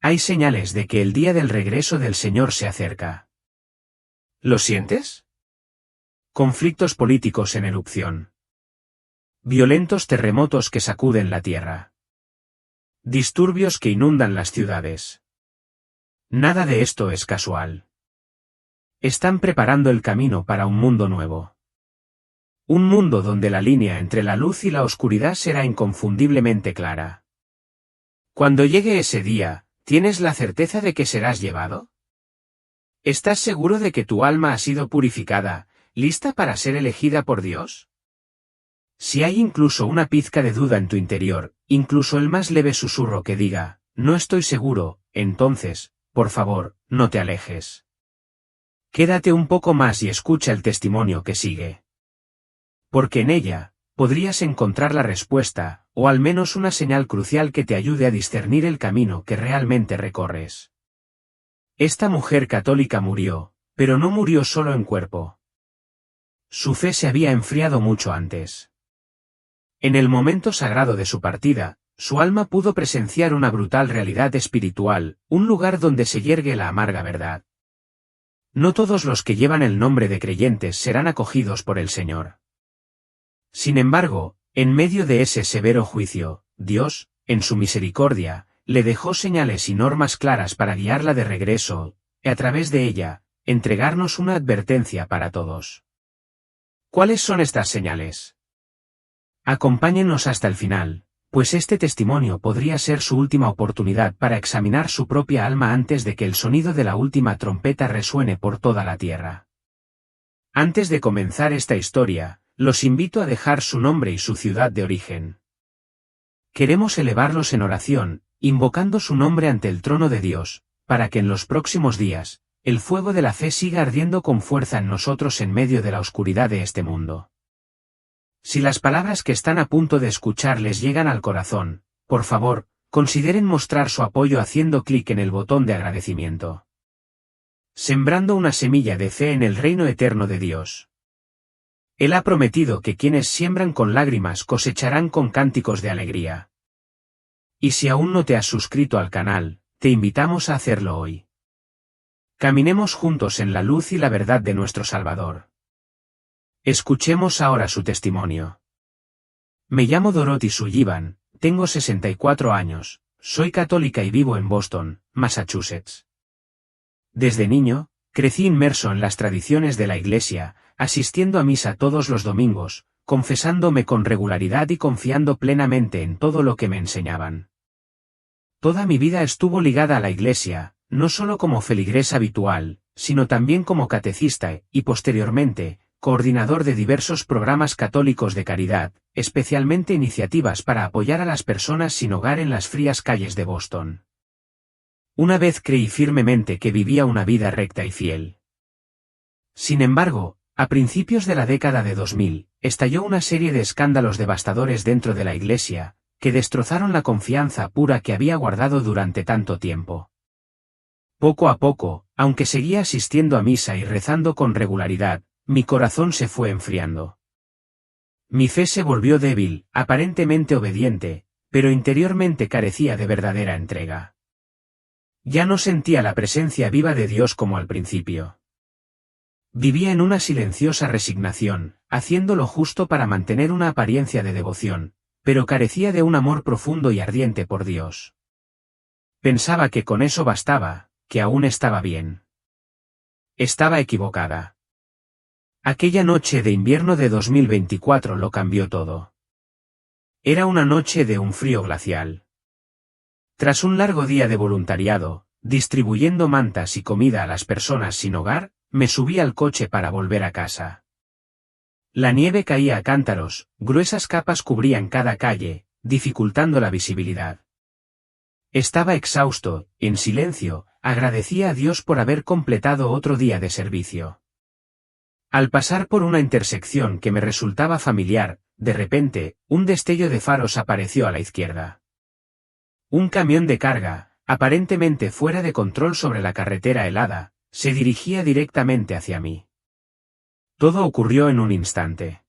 Hay señales de que el día del regreso del Señor se acerca. ¿Lo sientes? Conflictos políticos en erupción. Violentos terremotos que sacuden la tierra. Disturbios que inundan las ciudades. Nada de esto es casual. Están preparando el camino para un mundo nuevo. Un mundo donde la línea entre la luz y la oscuridad será inconfundiblemente clara. Cuando llegue ese día, ¿tienes la certeza de que serás llevado? ¿Estás seguro de que tu alma ha sido purificada, lista para ser elegida por Dios? Si hay incluso una pizca de duda en tu interior, incluso el más leve susurro que diga, no estoy seguro, entonces, por favor, no te alejes. Quédate un poco más y escucha el testimonio que sigue. Porque en ella, podrías encontrar la respuesta, o al menos una señal crucial que te ayude a discernir el camino que realmente recorres. Esta mujer católica murió, pero no murió solo en cuerpo. Su fe se había enfriado mucho antes. En el momento sagrado de su partida, su alma pudo presenciar una brutal realidad espiritual, un lugar donde se yergue la amarga verdad. No todos los que llevan el nombre de creyentes serán acogidos por el Señor. Sin embargo, en medio de ese severo juicio, Dios, en su misericordia, le dejó señales y normas claras para guiarla de regreso, y a través de ella, entregarnos una advertencia para todos. ¿Cuáles son estas señales? Acompáñennos hasta el final, pues este testimonio podría ser su última oportunidad para examinar su propia alma antes de que el sonido de la última trompeta resuene por toda la tierra. Antes de comenzar esta historia, los invito a dejar su nombre y su ciudad de origen. Queremos elevarlos en oración, invocando su nombre ante el trono de Dios, para que en los próximos días, el fuego de la fe siga ardiendo con fuerza en nosotros en medio de la oscuridad de este mundo. Si las palabras que están a punto de escuchar les llegan al corazón, por favor, consideren mostrar su apoyo haciendo clic en el botón de agradecimiento. Sembrando una semilla de fe en el reino eterno de Dios. Él ha prometido que quienes siembran con lágrimas cosecharán con cánticos de alegría. Y si aún no te has suscrito al canal, te invitamos a hacerlo hoy. Caminemos juntos en la luz y la verdad de nuestro Salvador. Escuchemos ahora su testimonio. Me llamo Dorothy Sullivan, tengo 64 años, soy católica y vivo en Boston, Massachusetts. Desde niño, crecí inmerso en las tradiciones de la Iglesia, asistiendo a misa todos los domingos, confesándome con regularidad y confiando plenamente en todo lo que me enseñaban. Toda mi vida estuvo ligada a la Iglesia, no solo como feligres habitual, sino también como catecista y, posteriormente, coordinador de diversos programas católicos de caridad, especialmente iniciativas para apoyar a las personas sin hogar en las frías calles de Boston. Una vez creí firmemente que vivía una vida recta y fiel. Sin embargo, a principios de la década de 2000, estalló una serie de escándalos devastadores dentro de la Iglesia, que destrozaron la confianza pura que había guardado durante tanto tiempo. Poco a poco, aunque seguía asistiendo a misa y rezando con regularidad, mi corazón se fue enfriando. Mi fe se volvió débil, aparentemente obediente, pero interiormente carecía de verdadera entrega. Ya no sentía la presencia viva de Dios como al principio. Vivía en una silenciosa resignación, haciendo lo justo para mantener una apariencia de devoción, pero carecía de un amor profundo y ardiente por Dios. Pensaba que con eso bastaba, que aún estaba bien. Estaba equivocada. Aquella noche de invierno de 2024 lo cambió todo. Era una noche de un frío glacial. Tras un largo día de voluntariado, distribuyendo mantas y comida a las personas sin hogar, me subí al coche para volver a casa. La nieve caía a cántaros, gruesas capas cubrían cada calle, dificultando la visibilidad. Estaba exhausto, en silencio, agradecía a Dios por haber completado otro día de servicio. Al pasar por una intersección que me resultaba familiar, de repente, un destello de faros apareció a la izquierda. Un camión de carga, aparentemente fuera de control sobre la carretera helada, se dirigía directamente hacia mí. Todo ocurrió en un instante.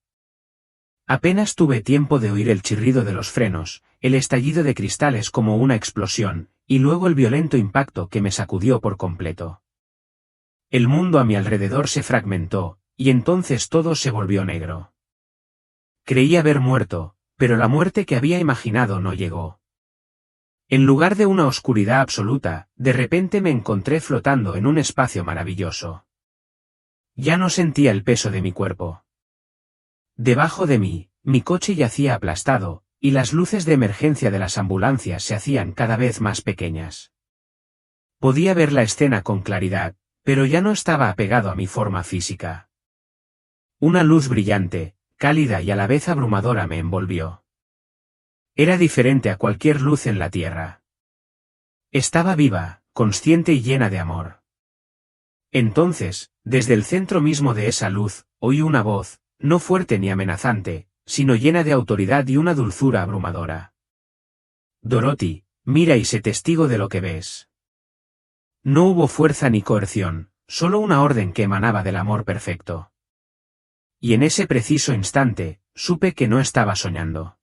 Apenas tuve tiempo de oír el chirrido de los frenos, el estallido de cristales como una explosión, y luego el violento impacto que me sacudió por completo. El mundo a mi alrededor se fragmentó, y entonces todo se volvió negro. Creí haber muerto, pero la muerte que había imaginado no llegó. En lugar de una oscuridad absoluta, de repente me encontré flotando en un espacio maravilloso. Ya no sentía el peso de mi cuerpo. Debajo de mí, mi coche yacía aplastado, y las luces de emergencia de las ambulancias se hacían cada vez más pequeñas. Podía ver la escena con claridad, pero ya no estaba apegado a mi forma física. Una luz brillante, cálida y a la vez abrumadora me envolvió. Era diferente a cualquier luz en la tierra. Estaba viva, consciente y llena de amor. Entonces, desde el centro mismo de esa luz, oí una voz, no fuerte ni amenazante, sino llena de autoridad y una dulzura abrumadora. Dorothy, mira y sé testigo de lo que ves. No hubo fuerza ni coerción, solo una orden que emanaba del amor perfecto. Y en ese preciso instante, supe que no estaba soñando.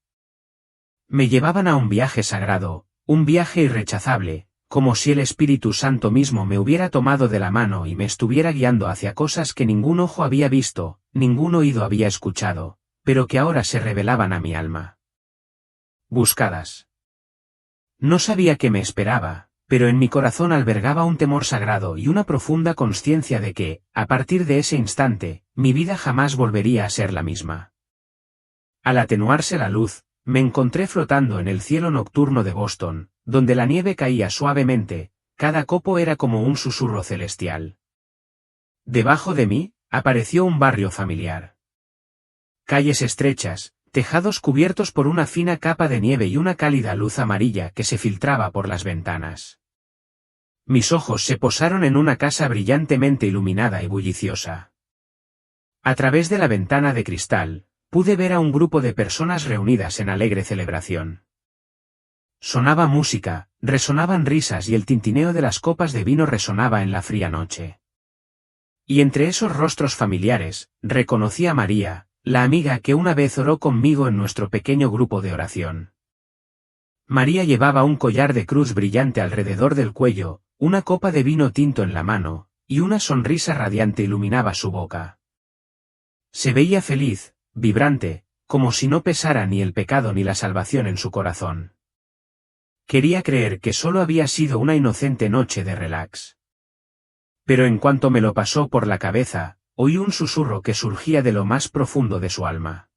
Me llevaban a un viaje sagrado, un viaje irrechazable, como si el Espíritu Santo mismo me hubiera tomado de la mano y me estuviera guiando hacia cosas que ningún ojo había visto, ningún oído había escuchado, pero que ahora se revelaban a mi alma. Buscadas. No sabía qué me esperaba, pero en mi corazón albergaba un temor sagrado y una profunda consciencia de que, a partir de ese instante, mi vida jamás volvería a ser la misma. Al atenuarse la luz, me encontré flotando en el cielo nocturno de Boston, donde la nieve caía suavemente, cada copo era como un susurro celestial. Debajo de mí, apareció un barrio familiar. Calles estrechas, tejados cubiertos por una fina capa de nieve y una cálida luz amarilla que se filtraba por las ventanas. Mis ojos se posaron en una casa brillantemente iluminada y bulliciosa. A través de la ventana de cristal, pude ver a un grupo de personas reunidas en alegre celebración. Sonaba música, resonaban risas y el tintineo de las copas de vino resonaba en la fría noche. Y entre esos rostros familiares, reconocí a María, la amiga que una vez oró conmigo en nuestro pequeño grupo de oración. María llevaba un collar de cruz brillante alrededor del cuello, una copa de vino tinto en la mano, y una sonrisa radiante iluminaba su boca. Se veía feliz, vibrante, como si no pesara ni el pecado ni la salvación en su corazón. Quería creer que solo había sido una inocente noche de relax. Pero en cuanto me lo pasó por la cabeza, oí un susurro que surgía de lo más profundo de su alma.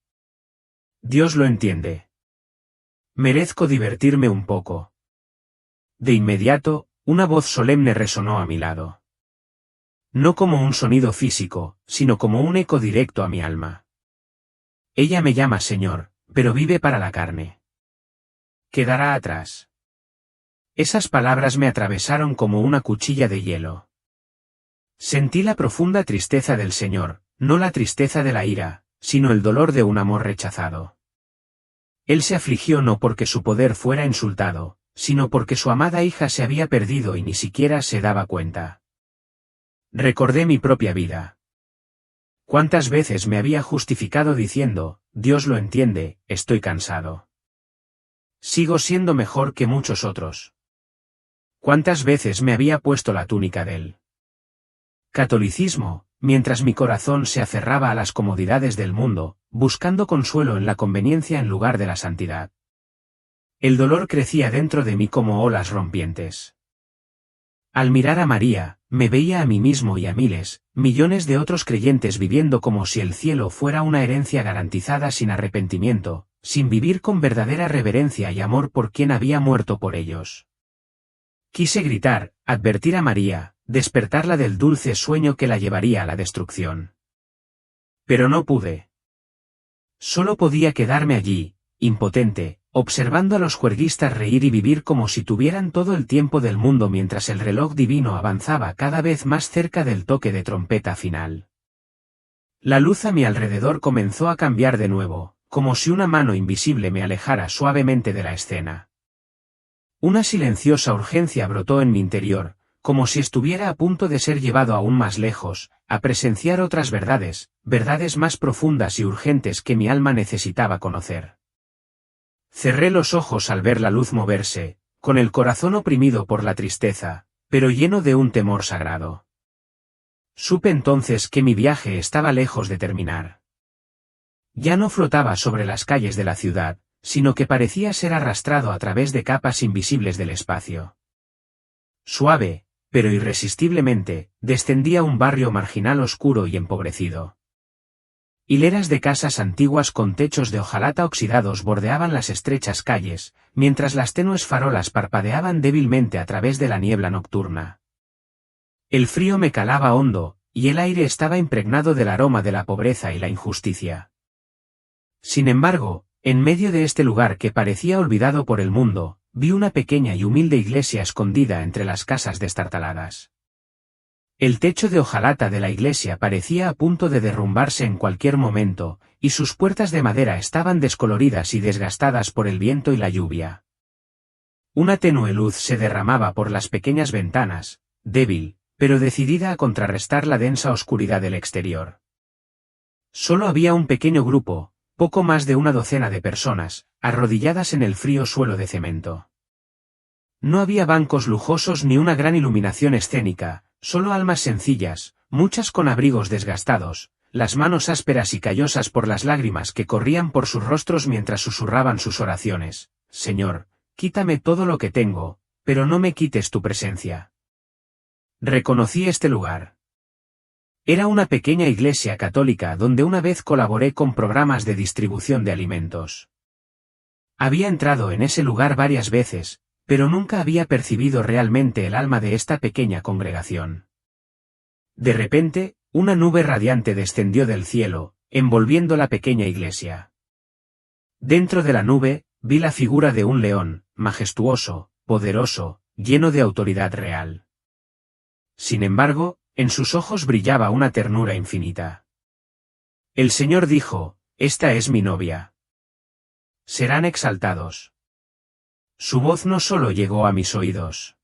Dios lo entiende. Merezco divertirme un poco. De inmediato, una voz solemne resonó a mi lado. No como un sonido físico, sino como un eco directo a mi alma. Ella me llama Señor, pero vive para la carne. Quedará atrás. Esas palabras me atravesaron como una cuchilla de hielo. Sentí la profunda tristeza del Señor, no la tristeza de la ira, sino el dolor de un amor rechazado. Él se afligió no porque su poder fuera insultado, sino porque su amada hija se había perdido y ni siquiera se daba cuenta. Recordé mi propia vida. ¿Cuántas veces me había justificado diciendo, Dios lo entiende, estoy cansado? Sigo siendo mejor que muchos otros. ¿Cuántas veces me había puesto la túnica del catolicismo, mientras mi corazón se aferraba a las comodidades del mundo, buscando consuelo en la conveniencia en lugar de la santidad? El dolor crecía dentro de mí como olas rompientes. Al mirar a María, me veía a mí mismo y a miles, millones de otros creyentes viviendo como si el cielo fuera una herencia garantizada sin arrepentimiento, sin vivir con verdadera reverencia y amor por quien había muerto por ellos. Quise gritar, advertir a María, despertarla del dulce sueño que la llevaría a la destrucción. Pero no pude. Solo podía quedarme allí, impotente, observando a los juerguistas reír y vivir como si tuvieran todo el tiempo del mundo mientras el reloj divino avanzaba cada vez más cerca del toque de trompeta final. La luz a mi alrededor comenzó a cambiar de nuevo, como si una mano invisible me alejara suavemente de la escena. Una silenciosa urgencia brotó en mi interior, como si estuviera a punto de ser llevado aún más lejos, a presenciar otras verdades, verdades más profundas y urgentes que mi alma necesitaba conocer. Cerré los ojos al ver la luz moverse, con el corazón oprimido por la tristeza, pero lleno de un temor sagrado. Supe entonces que mi viaje estaba lejos de terminar. Ya no flotaba sobre las calles de la ciudad, sino que parecía ser arrastrado a través de capas invisibles del espacio. Suave, pero irresistiblemente, descendía un barrio marginal oscuro y empobrecido. Hileras de casas antiguas con techos de hojalata oxidados bordeaban las estrechas calles, mientras las tenues farolas parpadeaban débilmente a través de la niebla nocturna. El frío me calaba hondo, y el aire estaba impregnado del aroma de la pobreza y la injusticia. Sin embargo, en medio de este lugar que parecía olvidado por el mundo, vi una pequeña y humilde iglesia escondida entre las casas destartaladas. El techo de hojalata de la iglesia parecía a punto de derrumbarse en cualquier momento, y sus puertas de madera estaban descoloridas y desgastadas por el viento y la lluvia. Una tenue luz se derramaba por las pequeñas ventanas, débil, pero decidida a contrarrestar la densa oscuridad del exterior. Solo había un pequeño grupo, poco más de una docena de personas, arrodilladas en el frío suelo de cemento. No había bancos lujosos ni una gran iluminación escénica, solo almas sencillas, muchas con abrigos desgastados, las manos ásperas y callosas por las lágrimas que corrían por sus rostros mientras susurraban sus oraciones. Señor, quítame todo lo que tengo, pero no me quites tu presencia. Reconocí este lugar. Era una pequeña iglesia católica donde una vez colaboré con programas de distribución de alimentos. Había entrado en ese lugar varias veces, pero nunca había percibido realmente el alma de esta pequeña congregación. De repente, una nube radiante descendió del cielo, envolviendo la pequeña iglesia. Dentro de la nube, vi la figura de un león, majestuoso, poderoso, lleno de autoridad real. Sin embargo, en sus ojos brillaba una ternura infinita. El Señor dijo, «Esta es mi novia. Serán exaltados». Su voz no solo llegó a mis oídos.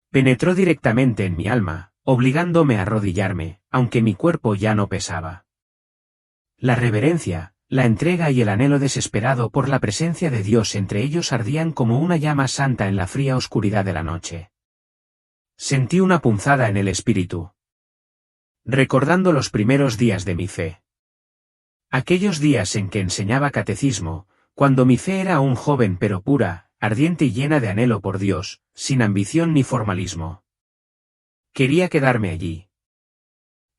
Penetró directamente en mi alma, obligándome a arrodillarme, aunque mi cuerpo ya no pesaba. La reverencia, la entrega y el anhelo desesperado por la presencia de Dios entre ellos ardían como una llama santa en la fría oscuridad de la noche. Sentí una punzada en el espíritu. Recordando los primeros días de mi fe. Aquellos días en que enseñaba catecismo, cuando mi fe era aún joven pero pura, ardiente y llena de anhelo por Dios, sin ambición ni formalismo. Quería quedarme allí.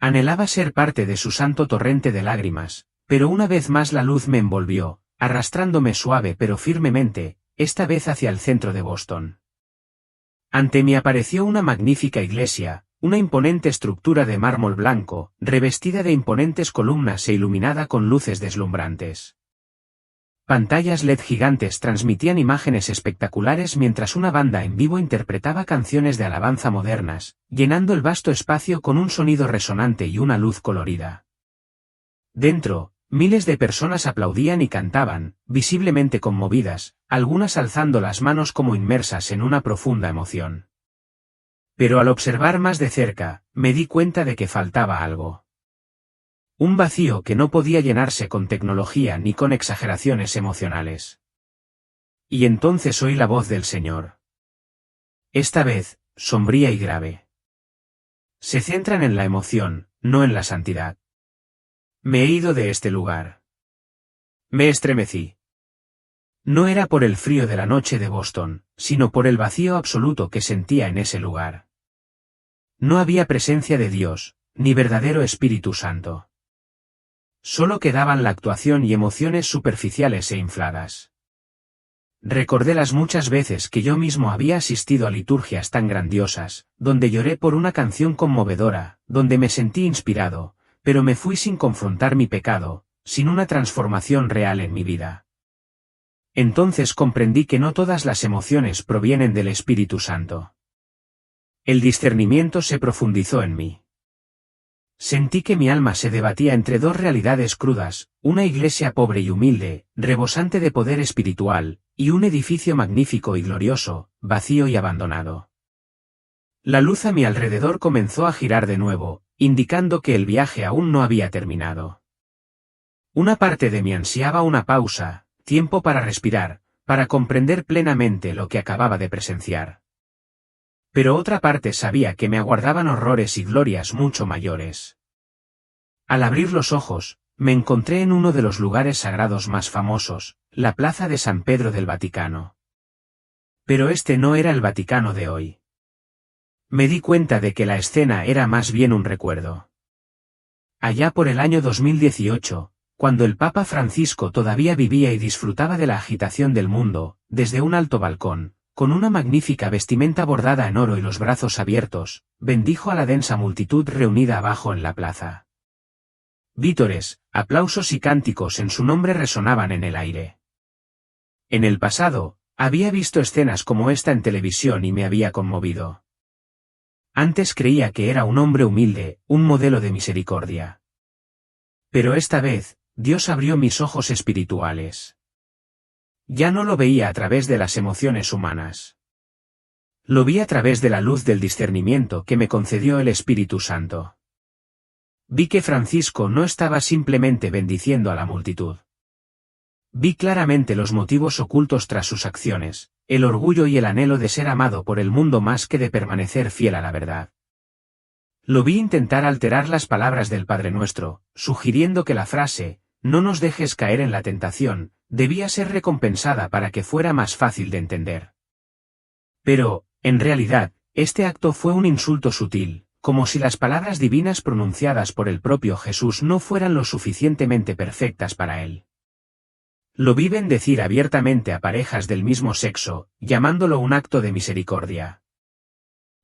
Anhelaba ser parte de su santo torrente de lágrimas, pero una vez más la luz me envolvió, arrastrándome suave pero firmemente, esta vez hacia el centro de Boston. Ante mí apareció una magnífica iglesia, una imponente estructura de mármol blanco, revestida de imponentes columnas e iluminada con luces deslumbrantes. Pantallas LED gigantes transmitían imágenes espectaculares mientras una banda en vivo interpretaba canciones de alabanza modernas, llenando el vasto espacio con un sonido resonante y una luz colorida. Dentro, miles de personas aplaudían y cantaban, visiblemente conmovidas, algunas alzando las manos como inmersas en una profunda emoción. Pero al observar más de cerca, me di cuenta de que faltaba algo. Un vacío que no podía llenarse con tecnología ni con exageraciones emocionales. Y entonces oí la voz del Señor. Esta vez, sombría y grave. Se centran en la emoción, no en la santidad. Me he ido de este lugar. Me estremecí. No era por el frío de la noche de Boston, sino por el vacío absoluto que sentía en ese lugar. No había presencia de Dios, ni verdadero Espíritu Santo. Solo quedaban la actuación y emociones superficiales e infladas. Recordé las muchas veces que yo mismo había asistido a liturgias tan grandiosas, donde lloré por una canción conmovedora, donde me sentí inspirado, pero me fui sin confrontar mi pecado, sin una transformación real en mi vida. Entonces comprendí que no todas las emociones provienen del Espíritu Santo. El discernimiento se profundizó en mí. Sentí que mi alma se debatía entre dos realidades crudas, una iglesia pobre y humilde, rebosante de poder espiritual, y un edificio magnífico y glorioso, vacío y abandonado. La luz a mi alrededor comenzó a girar de nuevo, indicando que el viaje aún no había terminado. Una parte de mí ansiaba una pausa, tiempo para respirar, para comprender plenamente lo que acababa de presenciar. Pero otra parte sabía que me aguardaban horrores y glorias mucho mayores. Al abrir los ojos, me encontré en uno de los lugares sagrados más famosos, la Plaza de San Pedro del Vaticano. Pero este no era el Vaticano de hoy. Me di cuenta de que la escena era más bien un recuerdo. Allá por el año 2018, cuando el Papa Francisco todavía vivía y disfrutaba de la agitación del mundo, desde un alto balcón, con una magnífica vestimenta bordada en oro y los brazos abiertos, bendijo a la densa multitud reunida abajo en la plaza. Vítores, aplausos y cánticos en su nombre resonaban en el aire. En el pasado, había visto escenas como esta en televisión y me había conmovido. Antes creía que era un hombre humilde, un modelo de misericordia. Pero esta vez, Dios abrió mis ojos espirituales. Ya no lo veía a través de las emociones humanas. Lo vi a través de la luz del discernimiento que me concedió el Espíritu Santo. Vi que Francisco no estaba simplemente bendiciendo a la multitud. Vi claramente los motivos ocultos tras sus acciones, el orgullo y el anhelo de ser amado por el mundo más que de permanecer fiel a la verdad. Lo vi intentar alterar las palabras del Padre Nuestro, sugiriendo que la frase, no nos dejes caer en la tentación, debía ser recompensada para que fuera más fácil de entender. Pero, en realidad, este acto fue un insulto sutil, como si las palabras divinas pronunciadas por el propio Jesús no fueran lo suficientemente perfectas para él. Lo vi bendecir abiertamente a parejas del mismo sexo, llamándolo un acto de misericordia.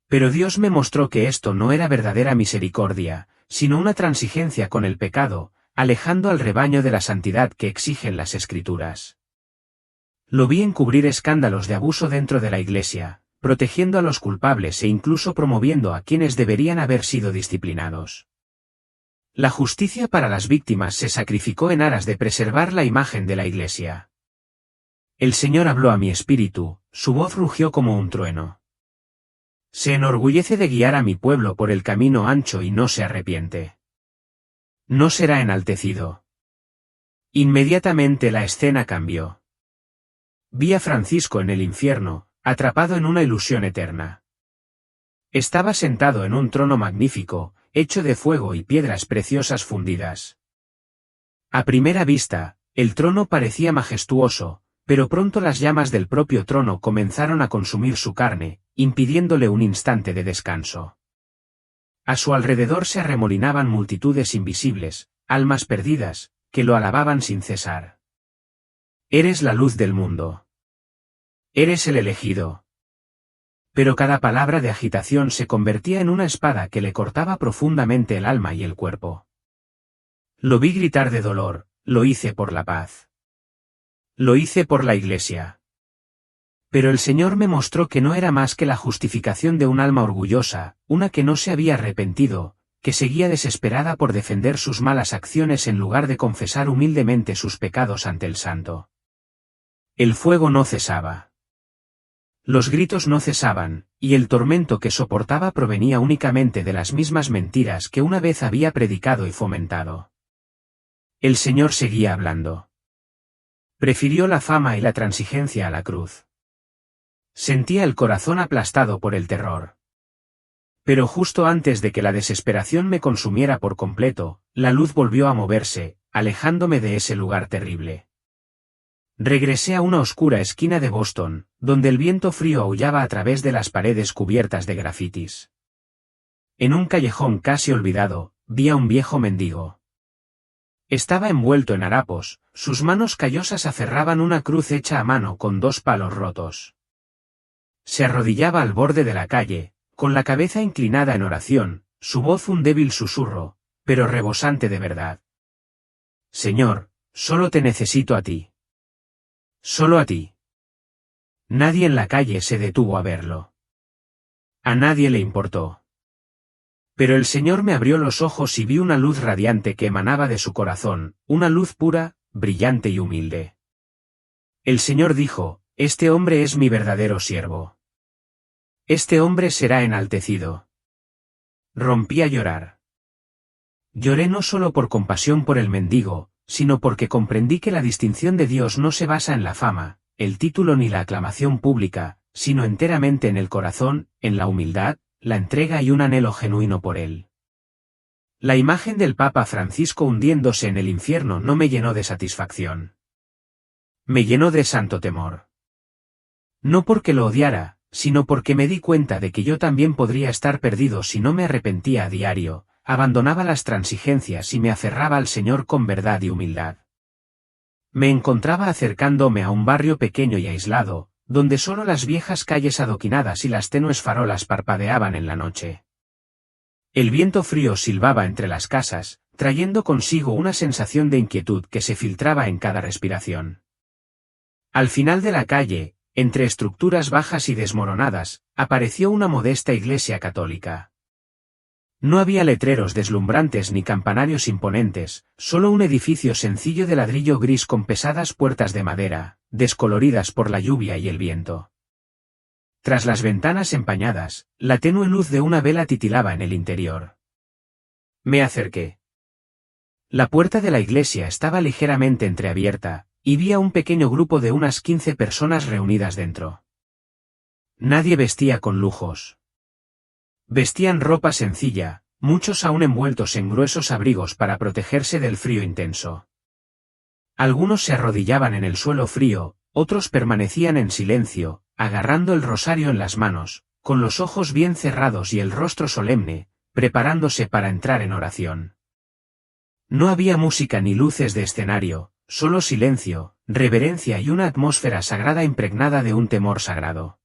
Pero Dios me mostró que esto no era verdadera misericordia, sino una transigencia con el pecado, alejando al rebaño de la santidad que exigen las Escrituras. Lo vi encubrir escándalos de abuso dentro de la Iglesia, protegiendo a los culpables e incluso promoviendo a quienes deberían haber sido disciplinados. La justicia para las víctimas se sacrificó en aras de preservar la imagen de la Iglesia. El Señor habló a mi espíritu, su voz rugió como un trueno. Se enorgullece de guiar a mi pueblo por el camino ancho y no se arrepiente. No será enaltecido. Inmediatamente la escena cambió. Vi a Francisco en el infierno, atrapado en una ilusión eterna. Estaba sentado en un trono magnífico, hecho de fuego y piedras preciosas fundidas. A primera vista, el trono parecía majestuoso, pero pronto las llamas del propio trono comenzaron a consumir su carne, impidiéndole un instante de descanso. A su alrededor se arremolinaban multitudes invisibles, almas perdidas, que lo alababan sin cesar. Eres la luz del mundo. Eres el elegido. Pero cada palabra de agitación se convertía en una espada que le cortaba profundamente el alma y el cuerpo. Lo vi gritar de dolor, lo hice por la paz. Lo hice por la Iglesia. Pero el Señor me mostró que no era más que la justificación de un alma orgullosa, una que no se había arrepentido, que seguía desesperada por defender sus malas acciones en lugar de confesar humildemente sus pecados ante el Santo. El fuego no cesaba. Los gritos no cesaban, y el tormento que soportaba provenía únicamente de las mismas mentiras que una vez había predicado y fomentado. El Señor seguía hablando. Prefirió la fama y la transigencia a la cruz. Sentía el corazón aplastado por el terror. Pero justo antes de que la desesperación me consumiera por completo, la luz volvió a moverse, alejándome de ese lugar terrible. Regresé a una oscura esquina de Boston, donde el viento frío aullaba a través de las paredes cubiertas de grafitis. En un callejón casi olvidado, vi a un viejo mendigo. Estaba envuelto en harapos, sus manos callosas aferraban una cruz hecha a mano con 2 palos rotos. Se arrodillaba al borde de la calle, con la cabeza inclinada en oración, su voz un débil susurro, pero rebosante de verdad. Señor, solo te necesito a ti. Solo a ti. Nadie en la calle se detuvo a verlo. A nadie le importó. Pero el Señor me abrió los ojos y vi una luz radiante que emanaba de su corazón, una luz pura, brillante y humilde. El Señor dijo, este hombre es mi verdadero siervo. Este hombre será enaltecido. Rompí a llorar. Lloré no solo por compasión por el mendigo, sino porque comprendí que la distinción de Dios no se basa en la fama, el título ni la aclamación pública, sino enteramente en el corazón, en la humildad, la entrega y un anhelo genuino por él. La imagen del Papa Francisco hundiéndose en el infierno no me llenó de satisfacción. Me llenó de santo temor. No porque lo odiara, sino porque me di cuenta de que yo también podría estar perdido si no me arrepentía a diario, abandonaba las transigencias y me aferraba al Señor con verdad y humildad. Me encontraba acercándome a un barrio pequeño y aislado, donde solo las viejas calles adoquinadas y las tenues farolas parpadeaban en la noche. El viento frío silbaba entre las casas, trayendo consigo una sensación de inquietud que se filtraba en cada respiración. Al final de la calle, entre estructuras bajas y desmoronadas, apareció una modesta iglesia católica. No había letreros deslumbrantes ni campanarios imponentes, solo un edificio sencillo de ladrillo gris con pesadas puertas de madera, descoloridas por la lluvia y el viento. Tras las ventanas empañadas, la tenue luz de una vela titilaba en el interior. Me acerqué. La puerta de la iglesia estaba ligeramente entreabierta, y vi a un pequeño grupo de unas 15 personas reunidas dentro. Nadie vestía con lujos. Vestían ropa sencilla, muchos aún envueltos en gruesos abrigos para protegerse del frío intenso. Algunos se arrodillaban en el suelo frío, otros permanecían en silencio, agarrando el rosario en las manos, con los ojos bien cerrados y el rostro solemne, preparándose para entrar en oración. No había música ni luces de escenario, solo silencio, reverencia y una atmósfera sagrada impregnada de un temor sagrado.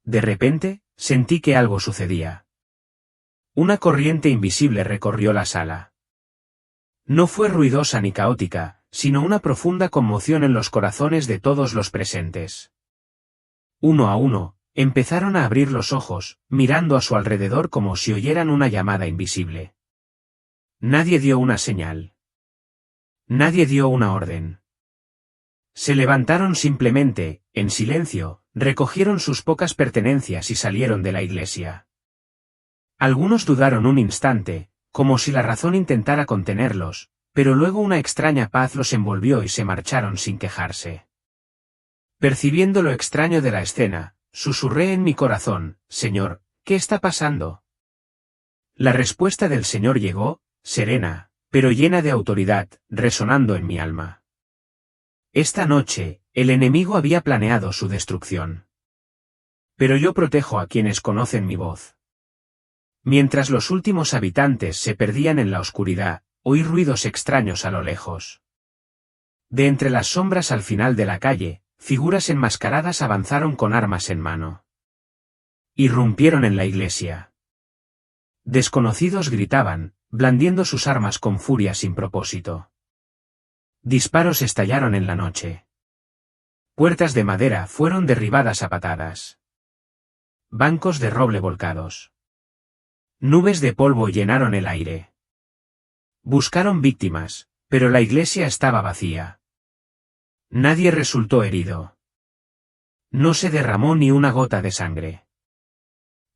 De repente, sentí que algo sucedía. Una corriente invisible recorrió la sala. No fue ruidosa ni caótica, sino una profunda conmoción en los corazones de todos los presentes. Uno a uno, empezaron a abrir los ojos, mirando a su alrededor como si oyeran una llamada invisible. Nadie dio una señal. Nadie dio una orden. Se levantaron simplemente, en silencio, recogieron sus pocas pertenencias y salieron de la iglesia. Algunos dudaron un instante, como si la razón intentara contenerlos, pero luego una extraña paz los envolvió y se marcharon sin quejarse. Percibiendo lo extraño de la escena, susurré en mi corazón: Señor, ¿qué está pasando? La respuesta del Señor llegó, serena, pero llena de autoridad, resonando en mi alma. Esta noche, el enemigo había planeado su destrucción. Pero yo protejo a quienes conocen mi voz. Mientras los últimos habitantes se perdían en la oscuridad, oí ruidos extraños a lo lejos. De entre las sombras al final de la calle, figuras enmascaradas avanzaron con armas en mano. Irrumpieron en la iglesia. Desconocidos gritaban, blandiendo sus armas con furia sin propósito. Disparos estallaron en la noche. Puertas de madera fueron derribadas a patadas. Bancos de roble volcados. Nubes de polvo llenaron el aire. Buscaron víctimas, pero la iglesia estaba vacía. Nadie resultó herido. No se derramó ni una gota de sangre.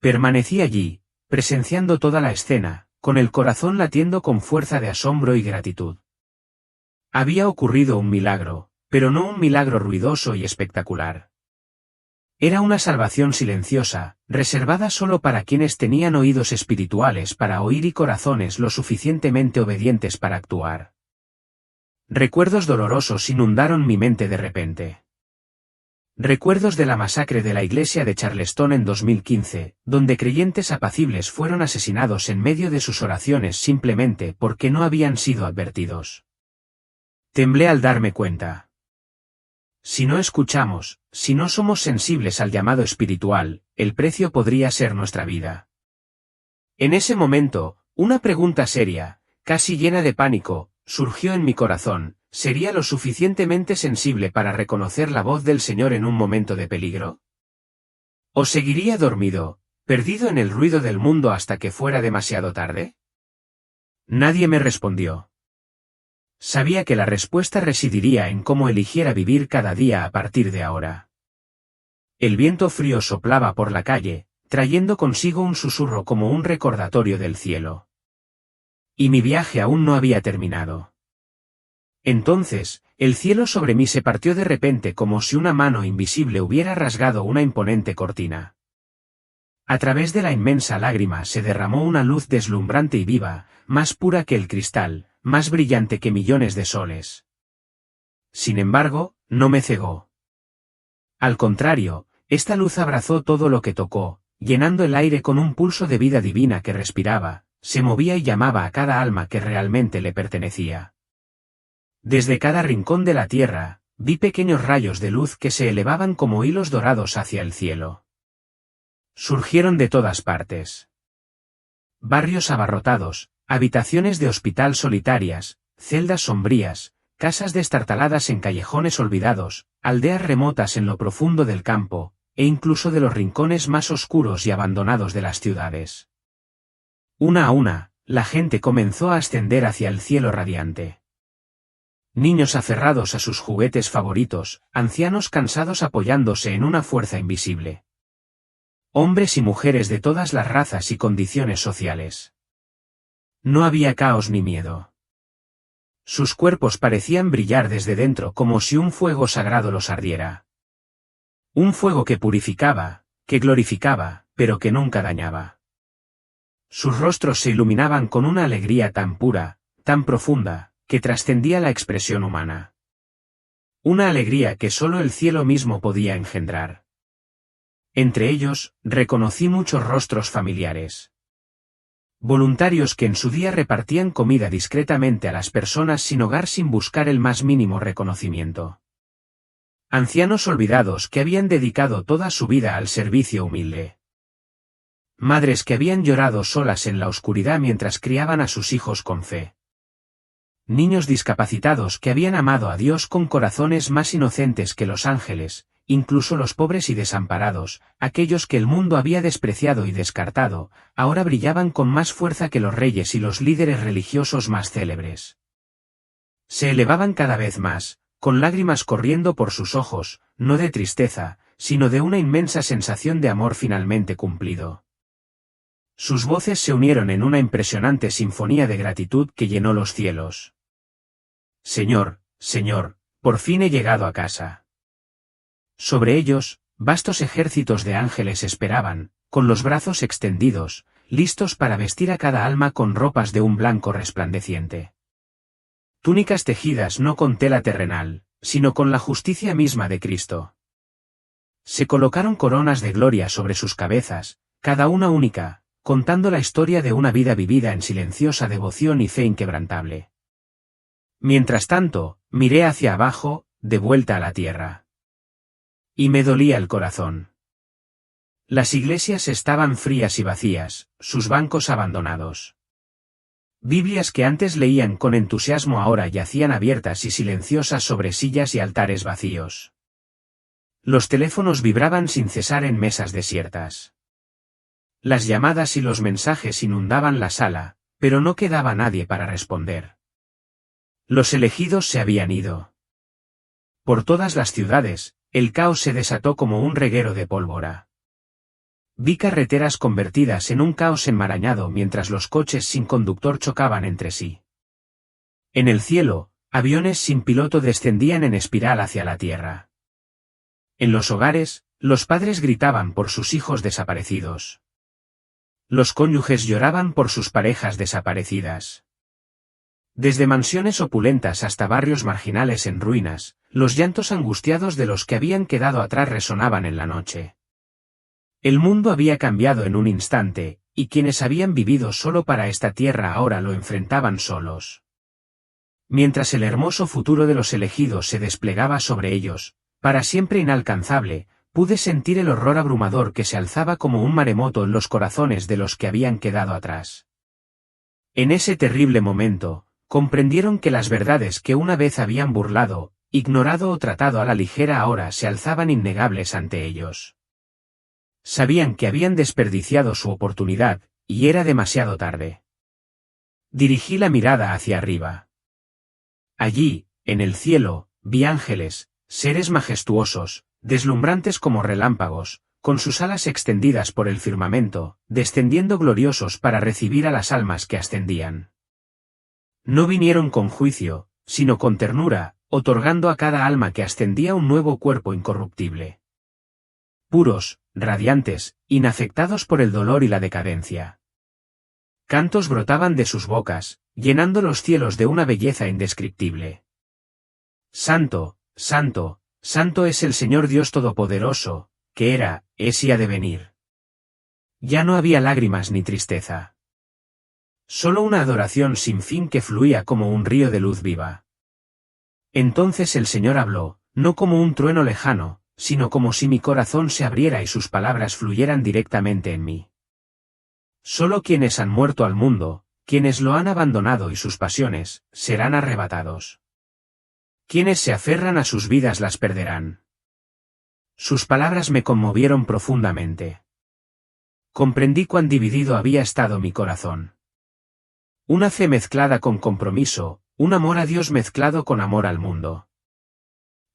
Permanecí allí, presenciando toda la escena, con el corazón latiendo con fuerza de asombro y gratitud. Había ocurrido un milagro, pero no un milagro ruidoso y espectacular. Era una salvación silenciosa, reservada solo para quienes tenían oídos espirituales para oír y corazones lo suficientemente obedientes para actuar. Recuerdos dolorosos inundaron mi mente de repente. Recuerdos de la masacre de la iglesia de Charleston en 2015, donde creyentes apacibles fueron asesinados en medio de sus oraciones simplemente porque no habían sido advertidos. Temblé al darme cuenta. Si no escuchamos, si no somos sensibles al llamado espiritual, el precio podría ser nuestra vida. En ese momento, una pregunta seria, casi llena de pánico, surgió en mi corazón: ¿sería lo suficientemente sensible para reconocer la voz del Señor en un momento de peligro? ¿O seguiría dormido, perdido en el ruido del mundo hasta que fuera demasiado tarde? Nadie me respondió. Sabía que la respuesta residiría en cómo eligiera vivir cada día a partir de ahora. El viento frío soplaba por la calle, trayendo consigo un susurro como un recordatorio del cielo. Y mi viaje aún no había terminado. Entonces, el cielo sobre mí se partió de repente como si una mano invisible hubiera rasgado una imponente cortina. A través de la inmensa lágrima se derramó una luz deslumbrante y viva, más pura que el cristal, más brillante que millones de soles. Sin embargo, no me cegó. Al contrario, esta luz abrazó todo lo que tocó, llenando el aire con un pulso de vida divina que respiraba, se movía y llamaba a cada alma que realmente le pertenecía. Desde cada rincón de la tierra, vi pequeños rayos de luz que se elevaban como hilos dorados hacia el cielo. Surgieron de todas partes. Barrios abarrotados, habitaciones de hospital solitarias, celdas sombrías, casas destartaladas en callejones olvidados, aldeas remotas en lo profundo del campo, e incluso de los rincones más oscuros y abandonados de las ciudades. Una a una, la gente comenzó a ascender hacia el cielo radiante. Niños aferrados a sus juguetes favoritos, ancianos cansados apoyándose en una fuerza invisible. Hombres y mujeres de todas las razas y condiciones sociales. No había caos ni miedo. Sus cuerpos parecían brillar desde dentro como si un fuego sagrado los ardiera. Un fuego que purificaba, que glorificaba, pero que nunca dañaba. Sus rostros se iluminaban con una alegría tan pura, tan profunda, que trascendía la expresión humana. Una alegría que solo el cielo mismo podía engendrar. Entre ellos, reconocí muchos rostros familiares. Voluntarios que en su día repartían comida discretamente a las personas sin hogar sin buscar el más mínimo reconocimiento. Ancianos olvidados que habían dedicado toda su vida al servicio humilde. Madres que habían llorado solas en la oscuridad mientras criaban a sus hijos con fe. Niños discapacitados que habían amado a Dios con corazones más inocentes que los ángeles, incluso los pobres y desamparados, aquellos que el mundo había despreciado y descartado, ahora brillaban con más fuerza que los reyes y los líderes religiosos más célebres. Se elevaban cada vez más, con lágrimas corriendo por sus ojos, no de tristeza, sino de una inmensa sensación de amor finalmente cumplido. Sus voces se unieron en una impresionante sinfonía de gratitud que llenó los cielos. Señor, Señor, por fin he llegado a casa. Sobre ellos, vastos ejércitos de ángeles esperaban, con los brazos extendidos, listos para vestir a cada alma con ropas de un blanco resplandeciente. Túnicas tejidas no con tela terrenal, sino con la justicia misma de Cristo. Se colocaron coronas de gloria sobre sus cabezas, cada una única, contando la historia de una vida vivida en silenciosa devoción y fe inquebrantable. Mientras tanto, miré hacia abajo, de vuelta a la tierra. Y me dolía el corazón. Las iglesias estaban frías y vacías, sus bancos abandonados. Biblias que antes leían con entusiasmo ahora yacían abiertas y silenciosas sobre sillas y altares vacíos. Los teléfonos vibraban sin cesar en mesas desiertas. Las llamadas y los mensajes inundaban la sala, pero no quedaba nadie para responder. Los elegidos se habían ido. Por todas las ciudades, el caos se desató como un reguero de pólvora. Vi carreteras convertidas en un caos enmarañado mientras los coches sin conductor chocaban entre sí. En el cielo, aviones sin piloto descendían en espiral hacia la tierra. En los hogares, los padres gritaban por sus hijos desaparecidos. Los cónyuges lloraban por sus parejas desaparecidas. Desde mansiones opulentas hasta barrios marginales en ruinas, los llantos angustiados de los que habían quedado atrás resonaban en la noche. El mundo había cambiado en un instante, y quienes habían vivido solo para esta tierra ahora lo enfrentaban solos. Mientras el hermoso futuro de los elegidos se desplegaba sobre ellos, para siempre inalcanzable, pude sentir el horror abrumador que se alzaba como un maremoto en los corazones de los que habían quedado atrás. En ese terrible momento, comprendieron que las verdades que una vez habían burlado, ignorado o tratado a la ligera ahora se alzaban innegables ante ellos. Sabían que habían desperdiciado su oportunidad, y era demasiado tarde. Dirigí la mirada hacia arriba. Allí, en el cielo, vi ángeles, seres majestuosos, deslumbrantes como relámpagos, con sus alas extendidas por el firmamento, descendiendo gloriosos para recibir a las almas que ascendían. No vinieron con juicio, sino con ternura, otorgando a cada alma que ascendía un nuevo cuerpo incorruptible. Puros, radiantes, inafectados por el dolor y la decadencia. Cantos brotaban de sus bocas, llenando los cielos de una belleza indescriptible. Santo, santo, santo es el Señor Dios Todopoderoso, que era, es y ha de venir. Ya no había lágrimas ni tristeza. Solo una adoración sin fin que fluía como un río de luz viva. Entonces el Señor habló, no como un trueno lejano, sino como si mi corazón se abriera y sus palabras fluyeran directamente en mí. Solo quienes han muerto al mundo, quienes lo han abandonado y sus pasiones, serán arrebatados. Quienes se aferran a sus vidas las perderán. Sus palabras me conmovieron profundamente. Comprendí cuán dividido había estado mi corazón. Una fe mezclada con compromiso, un amor a Dios mezclado con amor al mundo.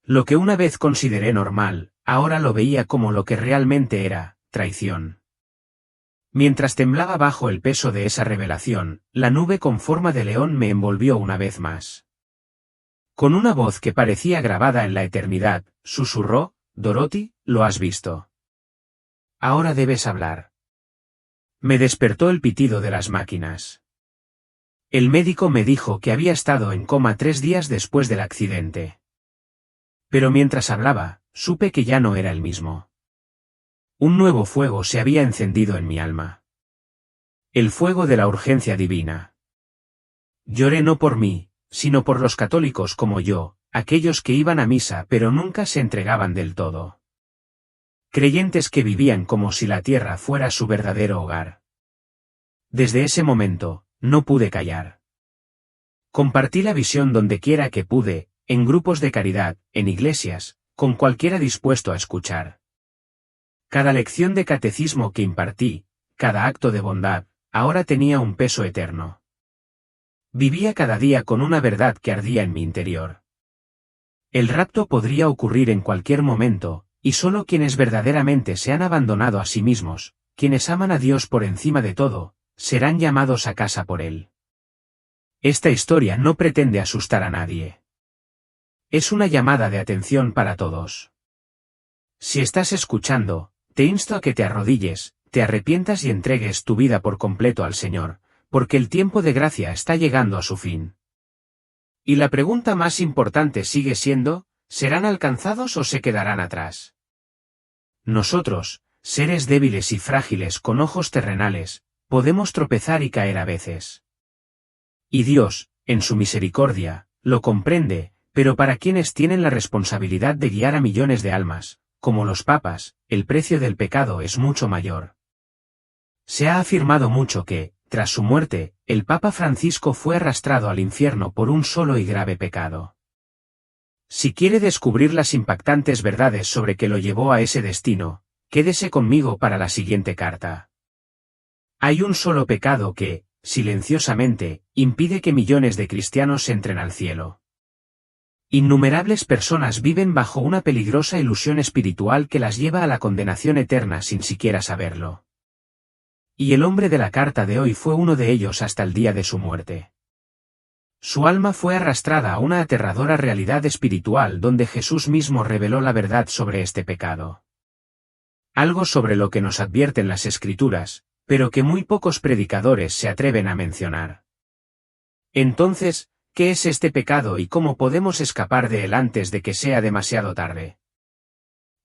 Lo que una vez consideré normal, ahora lo veía como lo que realmente era, traición. Mientras temblaba bajo el peso de esa revelación, la nube con forma de león me envolvió una vez más. Con una voz que parecía grabada en la eternidad, susurró, Dorothy, lo has visto. Ahora debes hablar. Me despertó el pitido de las máquinas. El médico me dijo que había estado en coma 3 días después del accidente. Pero mientras hablaba, supe que ya no era el mismo. Un nuevo fuego se había encendido en mi alma. El fuego de la urgencia divina. Lloré no por mí, sino por los católicos como yo, aquellos que iban a misa pero nunca se entregaban del todo. Creyentes que vivían como si la tierra fuera su verdadero hogar. Desde ese momento, no pude callar. Compartí la visión donde quiera que pude, en grupos de caridad, en iglesias, con cualquiera dispuesto a escuchar. Cada lección de catecismo que impartí, cada acto de bondad, ahora tenía un peso eterno. Vivía cada día con una verdad que ardía en mi interior. El rapto podría ocurrir en cualquier momento, y solo quienes verdaderamente se han abandonado a sí mismos, quienes aman a Dios por encima de todo, serán llamados a casa por Él. Esta historia no pretende asustar a nadie. Es una llamada de atención para todos. Si estás escuchando, te insto a que te arrodilles, te arrepientas y entregues tu vida por completo al Señor, porque el tiempo de gracia está llegando a su fin. Y la pregunta más importante sigue siendo, ¿serán alcanzados o se quedarán atrás? Nosotros, seres débiles y frágiles con ojos terrenales, podemos tropezar y caer a veces. Y Dios, en su misericordia, lo comprende, pero para quienes tienen la responsabilidad de guiar a millones de almas, como los papas, el precio del pecado es mucho mayor. Se ha afirmado mucho que, tras su muerte, el Papa Francisco fue arrastrado al infierno por un solo y grave pecado. Si quiere descubrir las impactantes verdades sobre que lo llevó a ese destino, quédese conmigo para la siguiente carta. Hay un solo pecado que, silenciosamente, impide que millones de cristianos entren al cielo. Innumerables personas viven bajo una peligrosa ilusión espiritual que las lleva a la condenación eterna sin siquiera saberlo. Y el hombre de la carta de hoy fue uno de ellos hasta el día de su muerte. Su alma fue arrastrada a una aterradora realidad espiritual donde Jesús mismo reveló la verdad sobre este pecado. Algo sobre lo que nos advierten las Escrituras, pero que muy pocos predicadores se atreven a mencionar. Entonces, ¿qué es este pecado y cómo podemos escapar de él antes de que sea demasiado tarde?